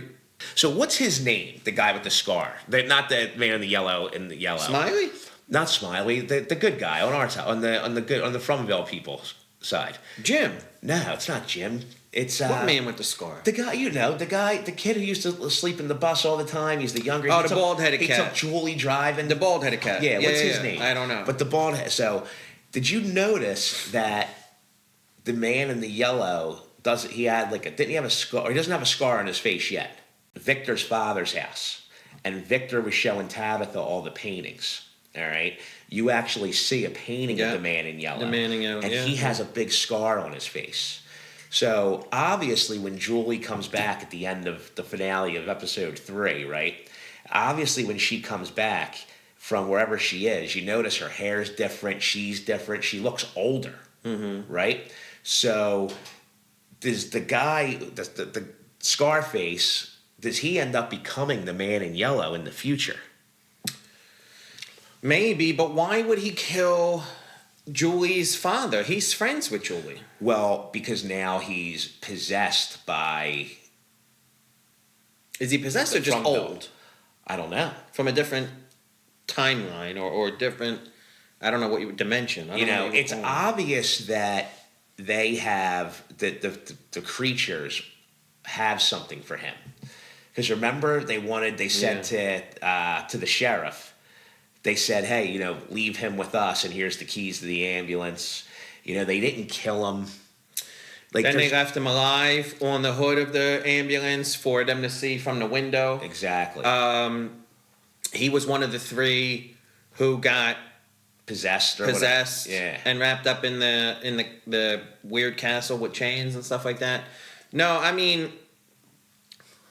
So what's his name? The guy with the scar. Not the man in the yellow. Smiley? Not Smiley. The good guy on our side, on the Fromville people's side. Jim. No, it's not Jim. It's what man with the scar? The guy, the kid who used to sleep in the bus all the time. He's the younger. Oh, the bald-headed cat. He took Julie driving. The bald-headed cat. Yeah, what's his name? I don't know. But the bald head. So, did you notice that the man in the yellow didn't he have a scar? Or he doesn't have a scar on his face yet. Victor's father's house, and Victor was showing Tabitha all the paintings. All right, you actually see a painting of the man in yellow. The man in yellow, and he has a big scar on his face. So obviously, when Julie comes back at the end of the finale of episode 3, right? Obviously, when she comes back from wherever she is, you notice her hair's different. She's different. She looks older, right? So does the guy, the Scarface, does he end up becoming the man in yellow in the future? Maybe, but why would he kill Julie's father? He's friends with Julie. Well, because now he's possessed by... Is he possessed or just old? I don't know. From a different timeline or different... I don't know what you would dimension. It's obvious that they have... The creatures have something for him. Because remember, they said to the sheriff... They said, hey, leave him with us, and here's the keys to the ambulance. They didn't kill him. Then they left him alive on the hood of the ambulance for them to see from the window. Exactly. He was one of the 3 who got possessed, and wrapped up in the weird castle with chains and stuff like that. No, I mean,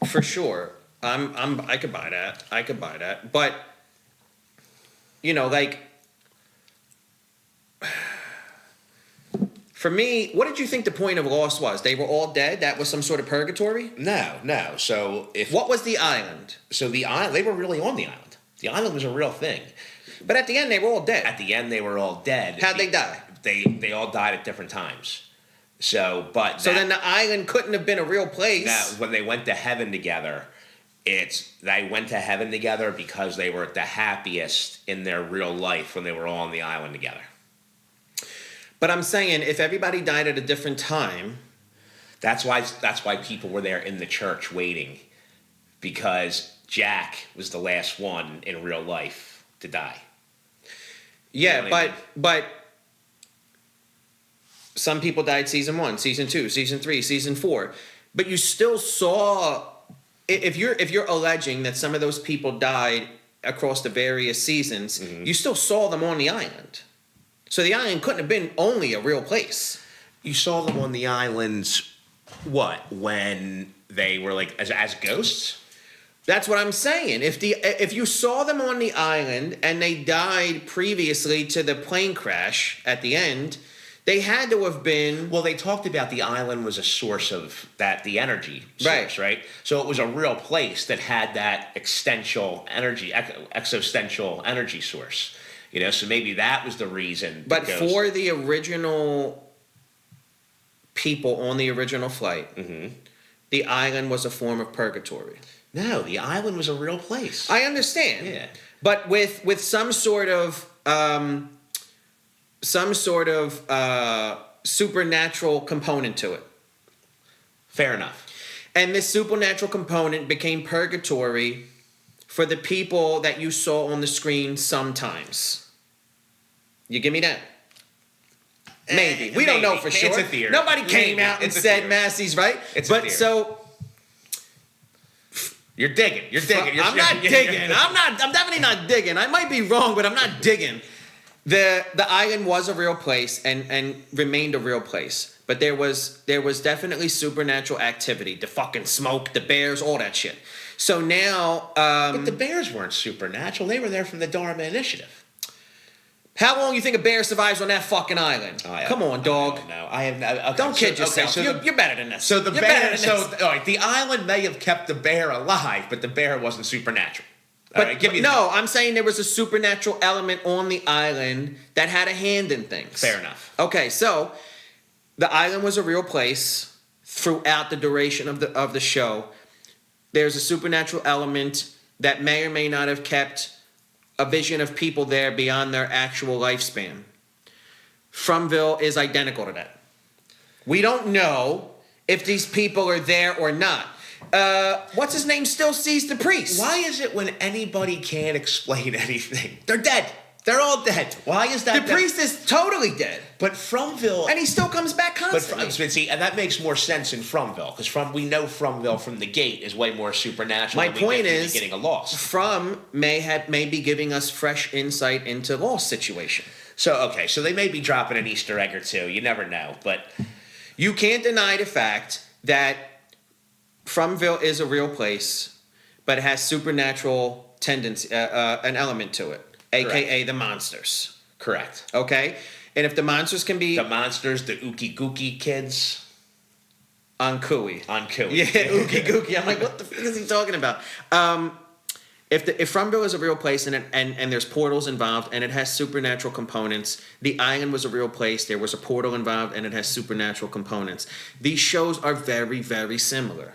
for sure, I could buy that. But for me, what did you think the point of Lost was? They were all dead? That was some sort of purgatory? No. So what was the island? So the island, they were really on the island. The island was a real thing. But at the end, they were all dead. At the end, they were all dead. How'd they die? They all died at different times. So then the island couldn't have been a real place. Now, when they went to heaven together, they went to heaven together because they were at the happiest in their real life when they were all on the island together. But I'm saying, if everybody died at a different time... That's why people were there in the church waiting, because Jack was the last one in real life to die. Yeah, You know what I mean? but some people died season 1, season 2, season 3, season 4. But you still saw, if you're alleging that some of those people died across the various seasons, Mm-hmm. you still saw them on the island. So the island couldn't have been only a real place. You saw them on the islands, when they were like as ghosts? That's what I'm saying. If you saw them on the island and they died previously to the plane crash at the end, they had to have been. Well, they talked about the island was a source of the energy source, right? So it was a real place that had that existential energy, existential energy source. So maybe that was the reason. But for the original people on the original flight, Mm-hmm. the island was a form of purgatory. No, the island was a real place. I understand. Yeah. But with some sort of supernatural component to it. Fair enough. And this supernatural component became purgatory for the people that you saw on the screen sometimes. You give me that? Maybe. We don't know for sure. It's a theory. Nobody came out and said Massi's right. It's a but theory. so You're digging. I'm not digging. I'm definitely not digging. I might be wrong, but I'm not digging. The island was a real place and remained a real place. But there was definitely supernatural activity. The fucking smoke, the bears, all that shit. So now But the bears weren't supernatural. They were there from the Dharma Initiative. how long you think a bear survives on that fucking island? Come on, dog. No, I have. Okay, Don't kid yourself. So You're better than this. So the You're bear. better than So this. all right, the island may have kept the bear alive, but the bear wasn't supernatural. All But, right, give me no, I'm saying there was a supernatural element on the island that had a hand in things. Fair enough. Okay, so the island was a real place throughout the duration of the show. There's a supernatural element that may or may not have kept a vision of people there beyond their actual lifespan. Fromville is identical to that. We don't know if these people are there or not. What's his name still sees the priest. Why is it when anybody can't explain anything, they're dead? They're all dead. Why is that? The priest is totally dead. But Fromville, And he still comes back constantly. but see, and that makes more sense in Fromville because we know Fromville from the gate is way more supernatural. My than we point get from the is, beginning of Lost. From may be giving us fresh insight into Lost situation. So they may be dropping an Easter egg or two. You never know, but You can't deny the fact that Fromville is a real place, but it has supernatural tendency, an element to it, aka the monsters. correct. Okay, and if the monsters can be The monsters, the Ookie Gookie kids on Kui. on Kui. Yeah, ookie gookie. I'm like, what the fuck is he talking about? If Fromville is a real place and there's portals involved and it has supernatural components, the island was a real place. There was a portal involved and it has supernatural components. These shows are very, very similar.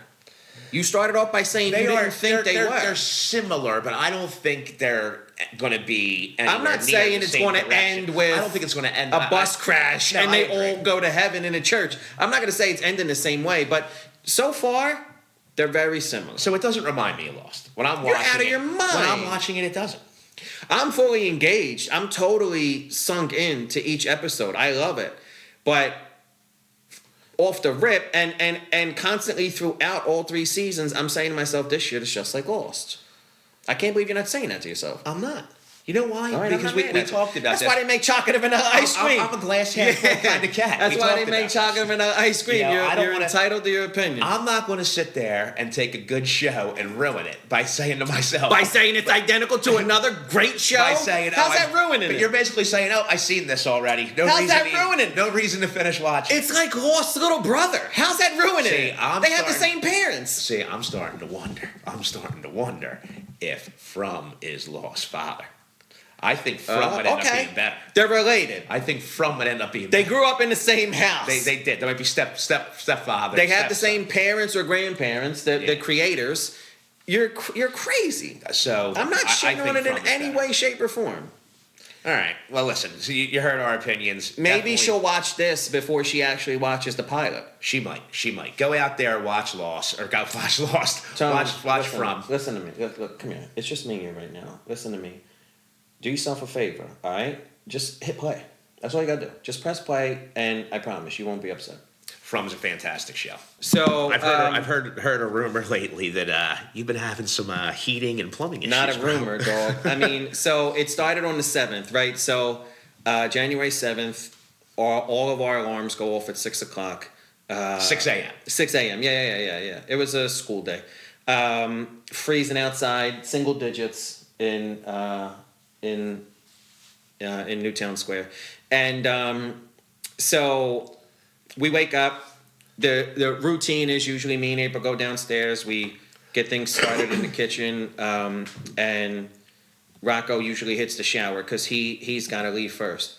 You started off by saying you didn't think they were. They're similar, but I don't think they're going to be. I'm not saying it's going to end with. I don't think it's going to end a bus crash No, and I they agree. all go to heaven in a church. I'm not going to say it's ending the same way, but so far they're very similar. So it doesn't remind me of Lost. When I'm You're watching out of it, your mind. When I'm watching it, it doesn't. I'm fully engaged. I'm totally sunk into each episode. I love it. But off the rip and constantly throughout all 3 seasons, I'm saying to myself, this shit is just like Lost. I can't believe you're not saying that to yourself. I'm not. You know why? All right, I'm Because not we mad at you. talked about That's this. why they make chocolate and vanilla ice cream. I'm a glass half full kind of cat. That's We why they talked make about chocolate and vanilla ice cream. You know, I don't You're wanna- entitled to your opinion. I'm not going to sit there and take a good show and ruin it by saying to myself. By saying it's identical to another great show? By saying, How's that ruining But it? you're basically saying, "Oh, I've seen this already." No How's reason that ruining it? No reason to finish watching. It's like Lost little brother. How's that ruining See, it? I'm They have the starting- same parents. See, I'm starting to wonder if From is Lost's father. I think From would end up being better. They're related. I think From would end up being They better. grew up in the same house. They did. There might be stepfather. They have the stepson. same parents or grandparents, the Yeah. creators. You're crazy. So I'm not I shitting on think it in From is any better. way, shape, or form. All right. Well, listen. So you heard our opinions. Maybe Definitely- she'll watch this before she actually watches the pilot. She might. She might go out there, watch Lost, or go watch Lost. Tony, watch listen, From. Listen to me. Look, come here. It's just me here right now. Listen to me. Do yourself a favor, all right? Just hit play. That's all you gotta do. Just press play, and I promise you won't be upset. From's a fantastic show. So I've heard a rumor lately that you've been having some heating and plumbing issues. not a bro. rumor, dog. I mean, so it started on the 7th, right? So January 7th, all of our alarms go off at 6 o'clock. 6 a.m. 6 a.m. Yeah. It was a school day. Freezing outside, single digits in Newtown Square, and so we wake up. The routine is usually me and April go downstairs. We get things started in the kitchen, and Rocco usually hits the shower because he's got to leave first.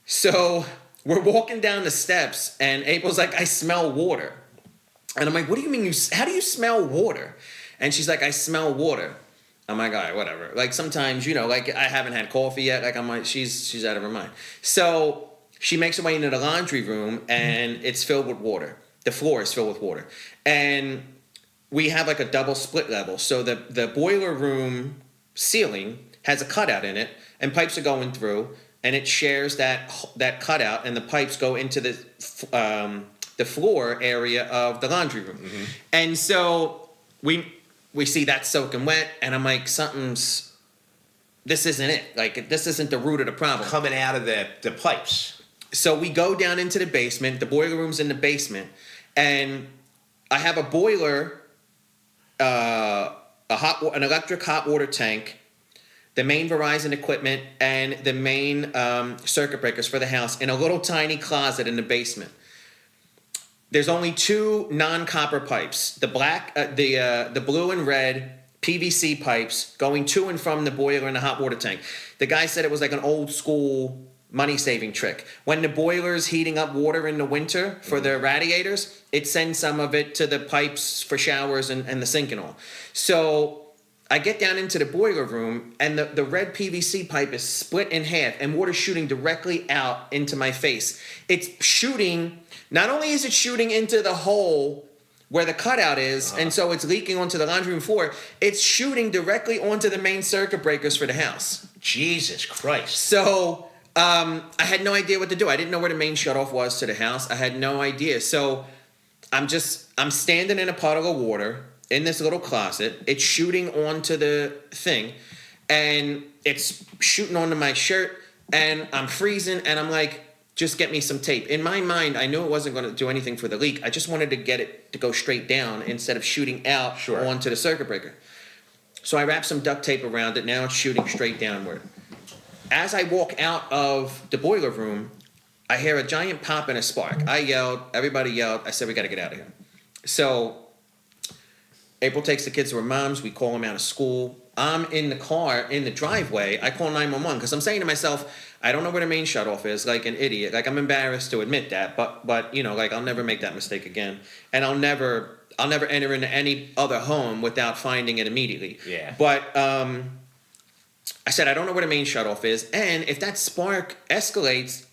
So we're walking down the steps, and April's like, "I smell water," and I'm like, "What do you mean? How do you smell water?" And she's like, "I smell water." I'm like, all right, whatever. Like sometimes, like I haven't had coffee yet. Like I'm like, she's out of her mind. So she makes her way into the laundry room, and it's filled with water. The floor is filled with water, and we have like a double split level. So the boiler room ceiling has a cutout in it, and pipes are going through, and it shares that cutout, and the pipes go into the floor area of the laundry room, and so we see that soaking wet, and I'm like, this isn't it. Like, this isn't the root of the problem. Coming out of the pipes. So we go down into the basement. The boiler room's in the basement, and I have a boiler, an electric hot water tank, the main Verizon equipment, and the main circuit breakers for the house in a little tiny closet in the basement. There's only 2 non-copper pipes, the blue and red PVC pipes going to and from the boiler and the hot water tank. The guy said it was like an old school money-saving trick. When the boiler's heating up water in the winter for the radiators, it sends some of it to the pipes for showers and the sink and all. So I get down into the boiler room, and the red PVC pipe is split in half, and water's shooting directly out into my face. It's shooting... Not only is it shooting into the hole where the cutout is, and so it's leaking onto the laundry room floor, it's shooting directly onto the main circuit breakers for the house. Jesus Christ. So I had no idea what to do. I didn't know where the main shutoff was to the house. I had no idea. So I'm standing in a puddle of water in this little closet. It's shooting onto the thing, and it's shooting onto my shirt, and I'm freezing, and I'm like, just get me some tape. In my mind, I knew it wasn't going to do anything for the leak. I just wanted to get it to go straight down instead of shooting out onto the circuit breaker. So I wrapped some duct tape around it. Now it's shooting straight downward. As I walk out of the boiler room, I hear a giant pop and a spark. I yelled. Everybody yelled. I said, we got to get out of here. So April takes the kids to her mom's. We call them out of school. I'm in the car, in the driveway. I call 911 because I'm saying to myself, I don't know where the main shutoff is, like an idiot. Like, I'm embarrassed to admit that, but like, I'll never make that mistake again. And I'll never enter into any other home without finding it immediately. Yeah. But I said, I don't know where the main shutoff is, and if that spark escalates,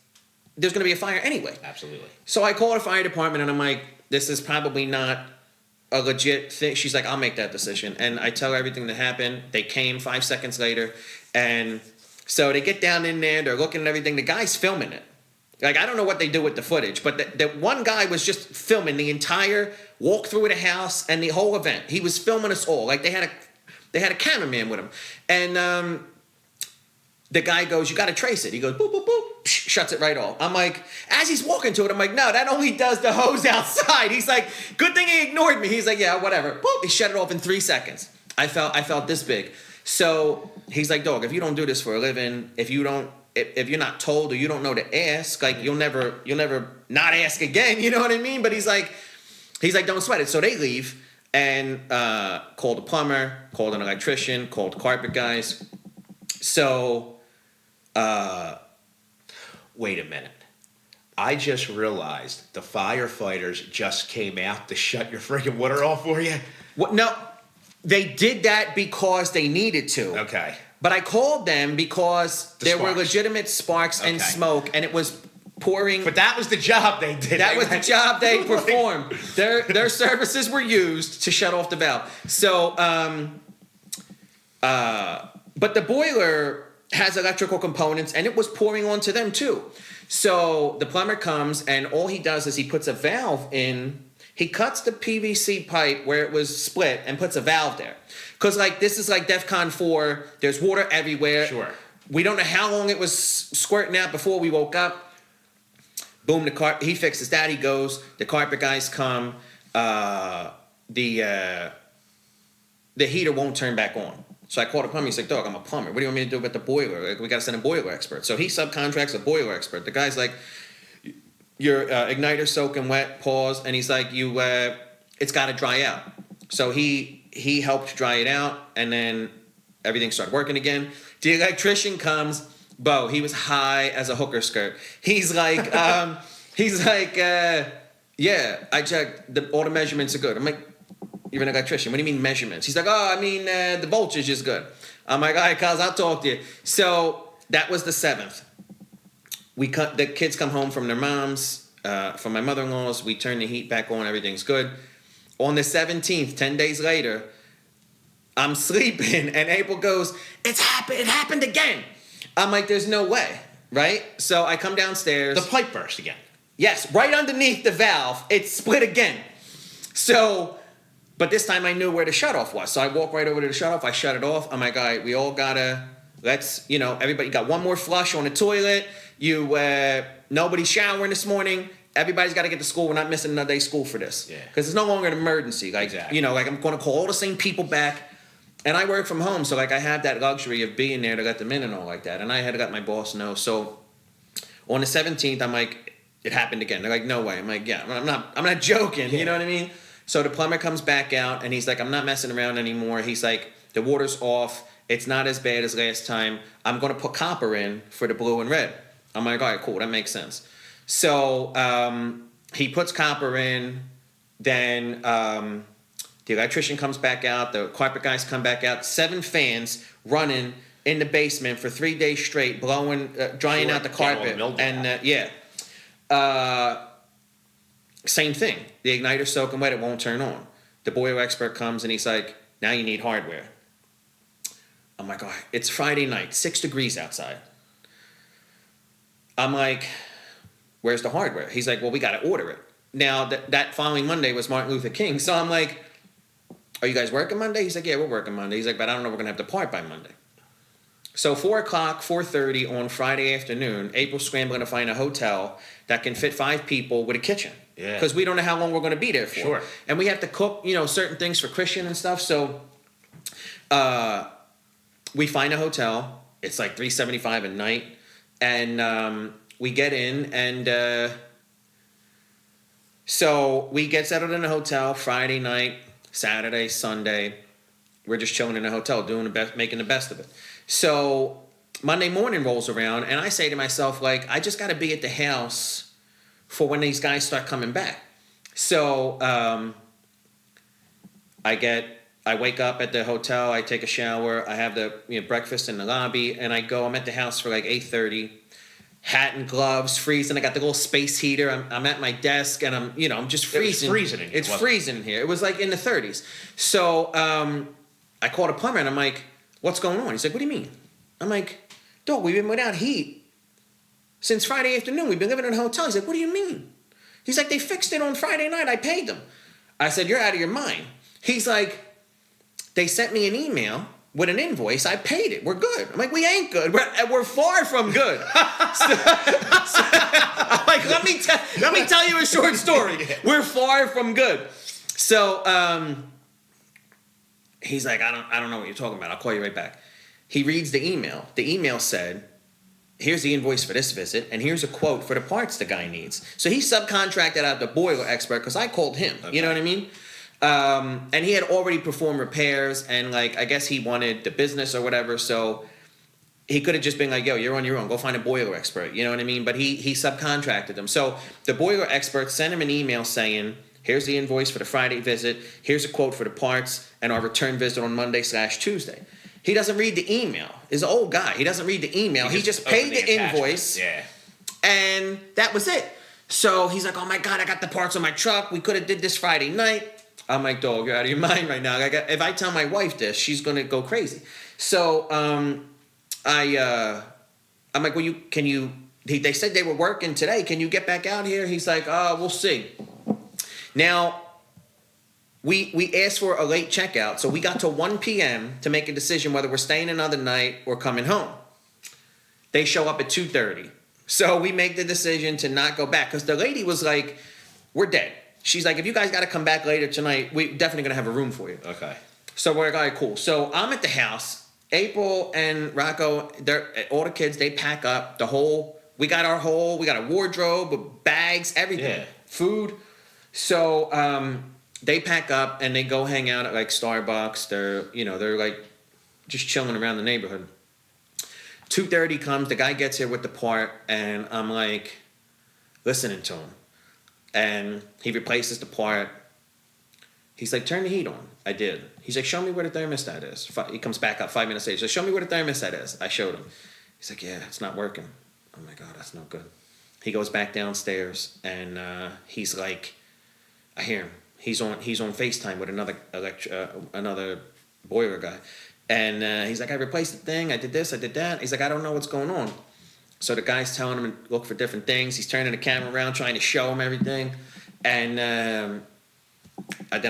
there's going to be a fire anyway. Absolutely. So I call the fire department, and I'm like, this is probably not a legit thing. She's like, I'll make that decision. And I tell her everything that happened. They came 5 seconds later, and so they get down in there, they're looking at everything. The guy's filming it. Like, I don't know what they do with the footage, but the one guy was just filming the entire walk through the house and the whole event. He was filming us all. Like, they had a cameraman with him. And the guy goes, you got to trace it. He goes, boop, boop, boop, shuts it right off. I'm like, as he's walking to it, I'm like, no, that only does the hose outside. He's like, good thing he ignored me. He's like, yeah, whatever. Boop, he shut it off in 3 seconds. I felt this big. So he's like, dog, if you don't do this for a living, if you're not told or you don't know to ask, like, you'll never not ask again. You know what I mean? But he's like, don't sweat it. So they leave and called a plumber, called an electrician, called carpet guys. So, wait a minute. I just realized the firefighters just came out to shut your freaking water off for you. What? No, they did that because they needed to. Okay. But I called them because there were legitimate sparks and smoke, and it was pouring. But that was the job they did. That was the job they performed. Their services were used to shut off the valve. So, but the boiler has electrical components, and it was pouring onto them too. So the plumber comes, and all he does is he puts a valve in. He cuts the PVC pipe where it was split and puts a valve there. Because, like, this is like DEFCON 4. There's water everywhere. Sure. We don't know how long it was squirting out before we woke up. Boom, he fixes that. He goes. The carpet guys come. The heater won't turn back on. So I called a plumber. He's like, dog, I'm a plumber. What do you want me to do about the boiler? Like, we got to send a boiler expert. So he subcontracts a boiler expert. The guy's like, your igniter's soaking wet, pause. And he's like, it's got to dry out. So he helped dry it out, and then everything started working again. The electrician comes. Bo, he was high as a hooker skirt. He's like, yeah, I checked. All the measurements are good. I'm like, you're an electrician. What do you mean measurements? He's like, oh, I mean, the voltage is good. I'm like, all right, cuz, I'll talk to you. So that was the 7th. The kids come home from their moms, from my mother-in-law's. We turn the heat back on. Everything's good. On the 17th, 10 days later, I'm sleeping, and April goes, it happened again. I'm like, there's no way, right? So I come downstairs. The pipe burst again. Yes, right underneath the valve, it split again. So, but this time I knew where the shutoff was. So I walk right over to the shutoff. I shut it off. I'm like, all right, we all gotta, everybody got one more flush on the toilet. Nobody's showering this morning. Everybody's got to get to school. We're not missing another day of school for this. Yeah. Because it's no longer an emergency. Like, exactly. Like I'm going to call all the same people back. And I work from home, so like I have that luxury of being there to let them in and all like that. And I had to let my boss know. So on the 17th, I'm like, it happened again. They're like, no way. I'm like, yeah, I'm not joking. Yeah. You know what I mean? So the plumber comes back out, and he's like, I'm not messing around anymore. He's like, the water's off. It's not as bad as last time. I'm going to put copper in for the blue and red. I'm like, all right, cool. That makes sense. So he puts copper in. Then the electrician comes back out. The carpet guys come back out. 7 fans running in the basement for 3 days straight, drying out the carpet. And same thing. The igniter's soaking wet. It won't turn on. The boiler expert comes, and he's like, now you need hardware. I'm like, all right, it's Friday night, 6 degrees outside. I'm like, where's the hardware? He's like, well, we got to order it. Now, that following Monday was Martin Luther King. So I'm like, are you guys working Monday? He's like, yeah, we're working Monday. He's like, but I don't know if we're going to have the part by Monday. So 4 o'clock, 4:30 on Friday afternoon, April's scrambling to find a hotel that can fit 5 people with a kitchen. Yeah. Because we don't know how long we're going to be there for. Sure. And we have to cook, certain things for Christian and stuff. So we find a hotel. It's like $375 a night. And we get in, and so we get settled in a hotel Friday night, Saturday, Sunday. We're just chilling in a hotel, making the best of it. So Monday morning rolls around, and I say to myself, like, I just got to be at the house for when these guys start coming back. So I wake up at the hotel, I take a shower, I have the breakfast in the lobby, and I'm at the house for like 8:30, hat and gloves, freezing. I got the little space heater. I'm at my desk, and I'm just freezing. It was freezing in here. It's freezing in here. It was like in the 30s. So I called a plumber, and I'm like, what's going on? He's like, what do you mean? I'm like, dog, we've been without heat since Friday afternoon. We've been living in a hotel. He's like, what do you mean? He's like, they fixed it on Friday night. I paid them. I said, you're out of your mind. He's like, they sent me an email with an invoice. I paid it. We're good. I'm like, we ain't good. We're far from good. So I'm like, let me tell you a short story. We're far from good. So he's like, I don't know what you're talking about. I'll call you right back. He reads the email. The email said, here's the invoice for this visit, and here's a quote for the parts the guy needs. So he subcontracted out the boiler expert because I called him. Okay. You know what I mean? And he had already performed repairs, and like I guess he wanted the business or whatever, so he could have just been like, yo, you're on your own, go find a boiler expert, you know what I mean? But he subcontracted them. So the boiler expert sent him an email saying, here's the invoice for the Friday visit, here's a quote for the parts, and our return visit on Monday/Tuesday. He doesn't read the email. He's an old guy. He doesn't read the email. He just paid the invoice. Yeah. And that was it. So he's like, oh my God, I got the parts on my truck. We could have did this Friday night. I'm like, dog, you're out of your mind right now. If I tell my wife this, she's going to go crazy. So I'm like, well, they said they were working today. Can you get back out here? He's like, we'll see. Now, we asked for a late checkout. So we got to 1 p.m. to make a decision whether we're staying another night or coming home. They show up at 2:30. So we make the decision to not go back because the lady was like, we're dead. She's like, if you guys got to come back later tonight, we're definitely going to have a room for you. Okay. So we're like, all right, cool. So I'm at the house. April and Rocco, all the kids, they pack up we got a wardrobe with bags, everything. Yeah. Food. So they pack up and they go hang out at like Starbucks. They're like just chilling around the neighborhood. 2:30 comes, the guy gets here with the part, and I'm like listening to him. And he replaces the part. He's like, turn the heat on. I did. He's like, show me where the thermostat is. He comes back up 5 minutes later. He's like, show me where the thermostat is. I showed him. He's like, yeah, it's not working. Oh my God, that's no good. He goes back downstairs and he's like, I hear him. He's on FaceTime with another boiler guy. And he's like, I replaced the thing. I did this, I did that. He's like, I don't know what's going on. So the guy's telling him to look for different things. He's turning the camera around, trying to show him everything. And then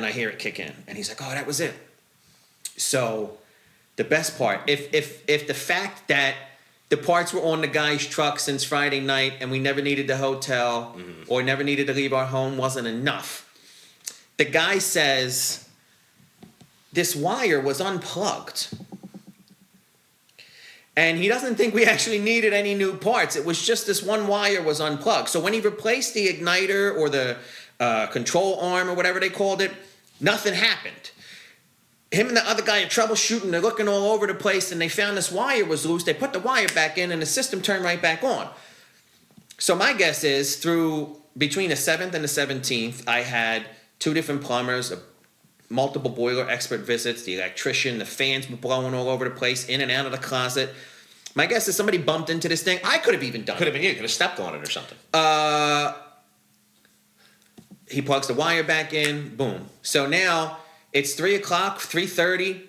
I hear it kick in. And he's like, oh, that was it. So the best part, if the fact that the parts were on the guy's truck since Friday night and we never needed the hotel or never needed to leave our home wasn't enough, the guy says this wire was unplugged. And he doesn't think we actually needed any new parts. It was just this one wire was unplugged. So when he replaced the igniter or the control arm or whatever they called it, nothing happened. Him and the other guy are troubleshooting. They're looking all over the place, and they found this wire was loose. They put the wire back in, and the system turned right back on. So my guess is between the 7th and the 17th, I had 2 different plumbers, multiple boiler expert visits, the electrician, the fans were blowing all over the place, in and out of the closet. My guess is somebody bumped into this thing. I could have even done it. Could have been you. Could have stepped on it or something. He plugs the wire back in. Boom. So now it's 3 o'clock, 3:30.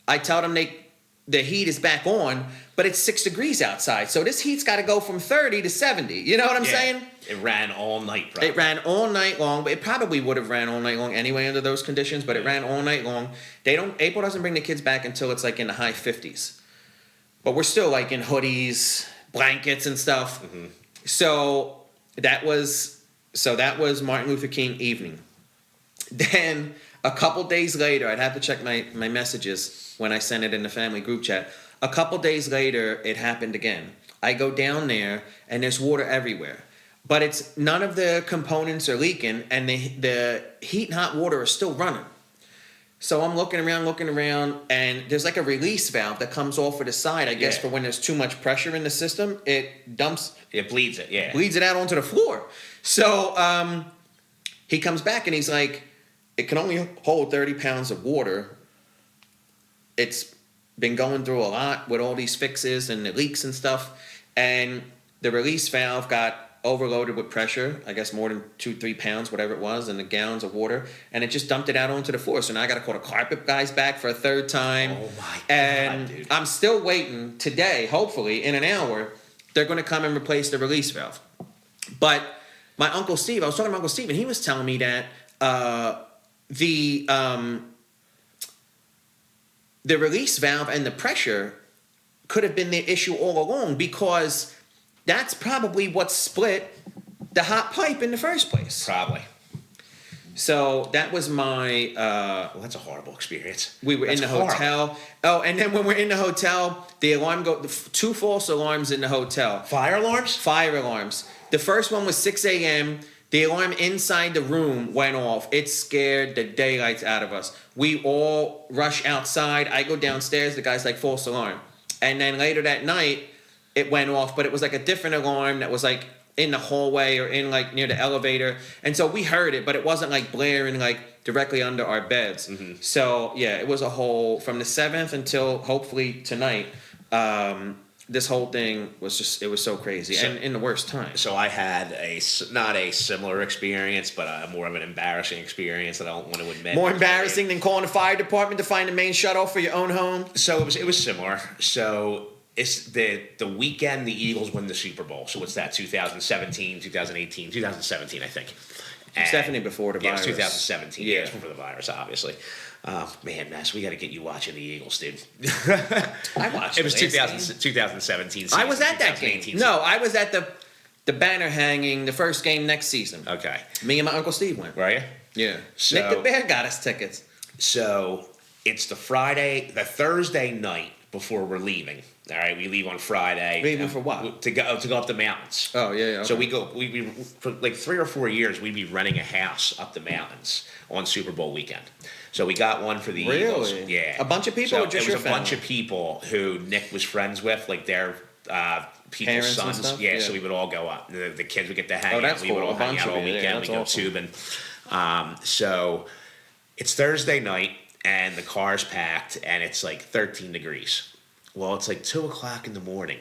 I tell them the heat is back on, but it's 6 degrees outside. So this heat's got to go from 30 to 70. You know what I'm saying? It ran all night, probably. It ran all night long, but it probably would have ran all night long anyway under those conditions, but it ran all night long. April doesn't bring the kids back until it's like in the high 50s. But we're still like in hoodies, blankets and stuff. Mm-hmm. So that was Martin Luther King evening. Then a couple days later, I'd have to check my messages when I sent it in the family group chat. A couple days later, it happened again. I go down there and there's water everywhere. But it's none of the components are leaking, and the heat and hot water are still running. So I'm looking around, and there's like a release valve that comes off of the side, I guess, for when there's too much pressure in the system. It bleeds it out onto the floor. So he comes back and he's like, it can only hold 30 pounds of water. It's been going through a lot with all these fixes and the leaks and stuff, and the release valve got overloaded with pressure, I guess more than 2-3 pounds, whatever it was, and the gallons of water, and it just dumped it out onto the floor. So now I got to call the carpet guys back for a third time. Oh my God, and dude. I'm still waiting today, hopefully in an hour, they're going to come and replace the release valve. But my Uncle Steve, I was talking to Uncle Steve, and he was telling me that the release valve and the pressure could have been the issue all along, because that's probably what split the hot pipe in the first place. Probably. So that was my... well, that's a horrible experience. We were in the hotel. Oh, and then when we're in the hotel, the alarm 2 false alarms in the hotel. Fire alarms? Fire alarms. The first one was 6 a.m. The alarm inside the room went off. It scared the daylights out of us. We all rush outside. I go downstairs. The guy's like, false alarm. And then later that night, it went off, but it was like a different alarm that was like in the hallway or in like near the elevator, and so we heard it, but it wasn't like blaring like directly under our beds. So yeah, it was a whole from the 7th until hopefully tonight. This whole thing was just, it was so crazy, and in the worst time. So I had not a similar experience, but more of an embarrassing experience that I don't want to admit. More embarrassing than calling the fire department to find the main shutoff for your own home? So it was similar. So it's the weekend the Eagles win the Super Bowl. So what's that, 2017, 2018, 2017, I think. It's definitely before the virus. Yeah, it was 2017. Yeah. Yeah, it's before the virus, obviously. Man, Mass, we got to get you watching the Eagles, dude. I watched it. was 2017 season, I was at that game. No, I was at the banner hanging, the first game next season. Okay. Me and my Uncle Steve went. Were you? Yeah. So, Nick the Bear got us tickets. So it's the Thursday night before we're leaving. All right, we leave on Friday. Leaving for what? To go up the mountains. Oh yeah. Okay. So we for like 3 or 4 years we'd be renting a house up the mountains on Super Bowl weekend. So we got one for the Eagles. Yeah. A bunch of people, so or just it was your a family? bunch of people who Nick was friends with, like their people's Parents and sons. stuff? Yeah, so we would all go up. The kids would get to hang out. That's We would cool. all A hang bunch out of all you. Yeah, weekend. We'd go that's awesome. tubing. So it's Thursday night, and the car's packed, and it's like 13 degrees. Well, it's like 2 o'clock in the morning,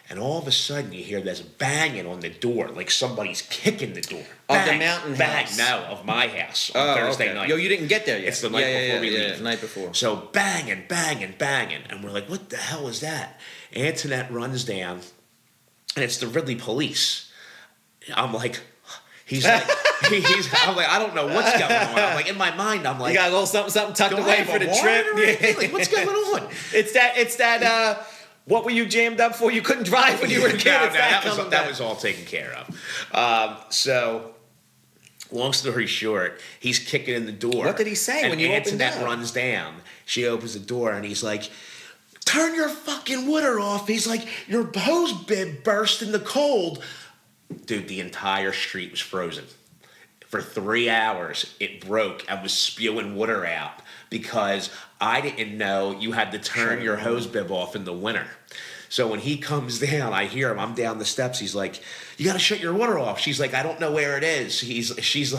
and all of a sudden you hear this banging on the door, like somebody's kicking the door. Of the mountain bang, house? No, of my house on Thursday night. Yo, you didn't get there yet. It's the night before we leave. The night before. So banging, banging, banging, and we're like, what the hell is that? Antoinette runs down, and it's the Ridley police. I'm like, I'm like, I don't know what's going on. I'm like, in my mind, I'm like, you got a little something tucked away for the trip. Yeah. Like, what's going on? It's that. What were you jammed up for? You couldn't drive when you were a kid. No, that was all taken care of. So, long story short, he's kicking in the door. What did he say when you opened Antoinette up? runs down. She opens the door, and he's like, turn your fucking water off. He's like, your hose bib burst in the cold. Dude, the entire street was frozen. For 3 hours, it broke and was spewing water out because I didn't know you had to turn your hose bib off in the winter. So when he comes down, I hear him. I'm down the steps. He's like, you got to shut your water off. She's like, I don't know where it is. She says,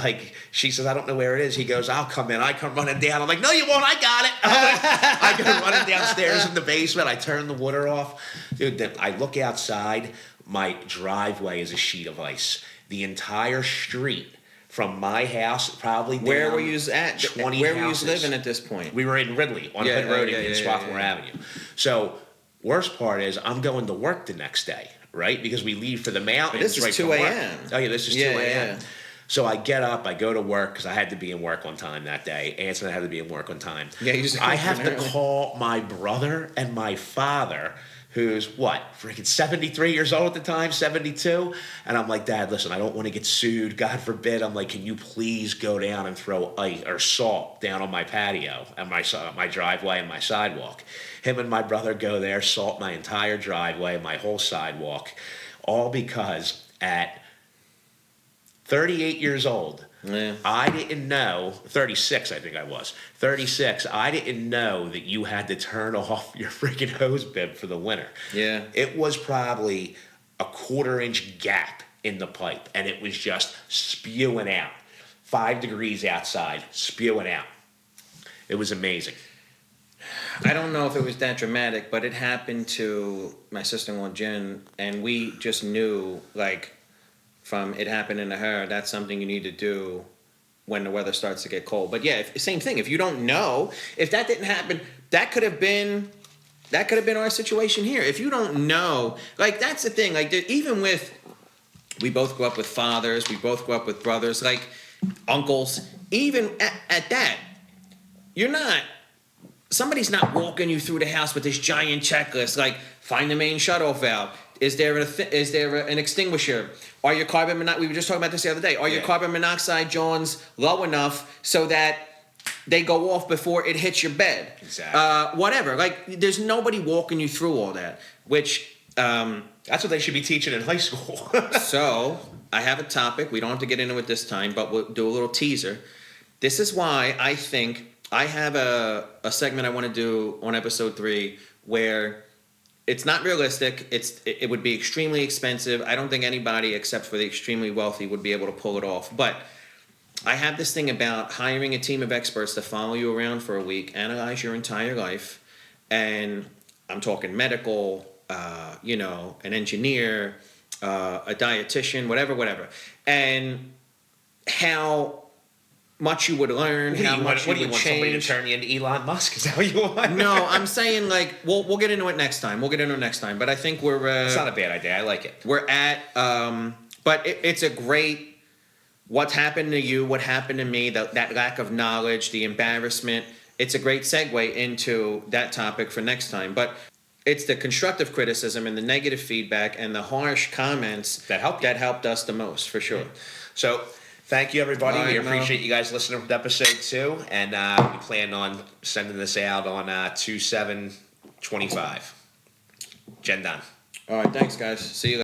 I don't know where it is. He goes, I'll come in. I come running down. I'm like, no, you won't. I got it. I go running downstairs in the basement. I turn the water off. Dude, then I look outside. My driveway is a sheet of ice. The entire street from my house, probably down Where were you at? 20 Where houses. were you living at this point? We were in Ridley on Hood Road in Swarthmore Avenue. So, worst part is I'm going to work the next day, right? Because we leave for the mountains. But this is right 2 from work. a.m. Oh yeah, this is 2 a.m. Yeah. So I get up, I go to work because I had to be in work on time that day. Anson had to be in work on time. Yeah, you just I have to call my brother and my father, who's freaking 73 years old at the time, 72. And I'm like, Dad, listen, I don't want to get sued. God forbid. I'm like, can you please go down and throw ice or salt down on my patio and my driveway and my sidewalk? Him and my brother go there, salt my entire driveway and my whole sidewalk, all because at 38 years old, I didn't know, 36 I think I was, 36, I didn't know that you had to turn off your freaking hose bib for the winter. Yeah. It was probably a 1/4-inch gap in the pipe, and it was just spewing out. 5 degrees outside, spewing out. It was amazing. I don't know if it was that dramatic, but it happened to my sister-in-law Jen, and we just knew, from it happening to her, that's something you need to do when the weather starts to get cold. But yeah, same thing. If you don't know, if that didn't happen, that could have been our situation here. If you don't know, that's the thing. Even with, we both grew up with fathers, we both grew up with brothers, uncles. Even at that, somebody's not walking you through the house with this giant checklist, find the main shutoff valve. Is there an extinguisher? Are your carbon monoxide? We were just talking about this the other day. Are your carbon monoxide jones low enough so that they go off before it hits your bed? Exactly. Whatever. There's nobody walking you through all that. Which that's what they should be teaching in high school. So I have a topic. We don't have to get into it this time, but we'll do a little teaser. This is why I think I have a segment I want to do on episode 3 where it's not realistic. It would be extremely expensive. I don't think anybody except for the extremely wealthy would be able to pull it off. But I have this thing about hiring a team of experts to follow you around for a week, analyze your entire life, and I'm talking medical, an engineer, a dietitian, whatever, and how much you would learn, how much you would change. Somebody to turn you into Elon Musk? Is that what you want? No, I'm saying like we'll get into it next time. But I think we're. It's not a bad idea. I like it. We're at, but it's a great. What's happened to you? What happened to me? That lack of knowledge, the embarrassment. It's a great segue into that topic for next time. But it's the constructive criticism and the negative feedback and the harsh comments that helped us the most, for sure. So. Thank you, everybody. All right, we appreciate you guys listening to episode 2, and we plan on sending this out on 2/7/25. Jen done. All right, thanks, guys. See you later.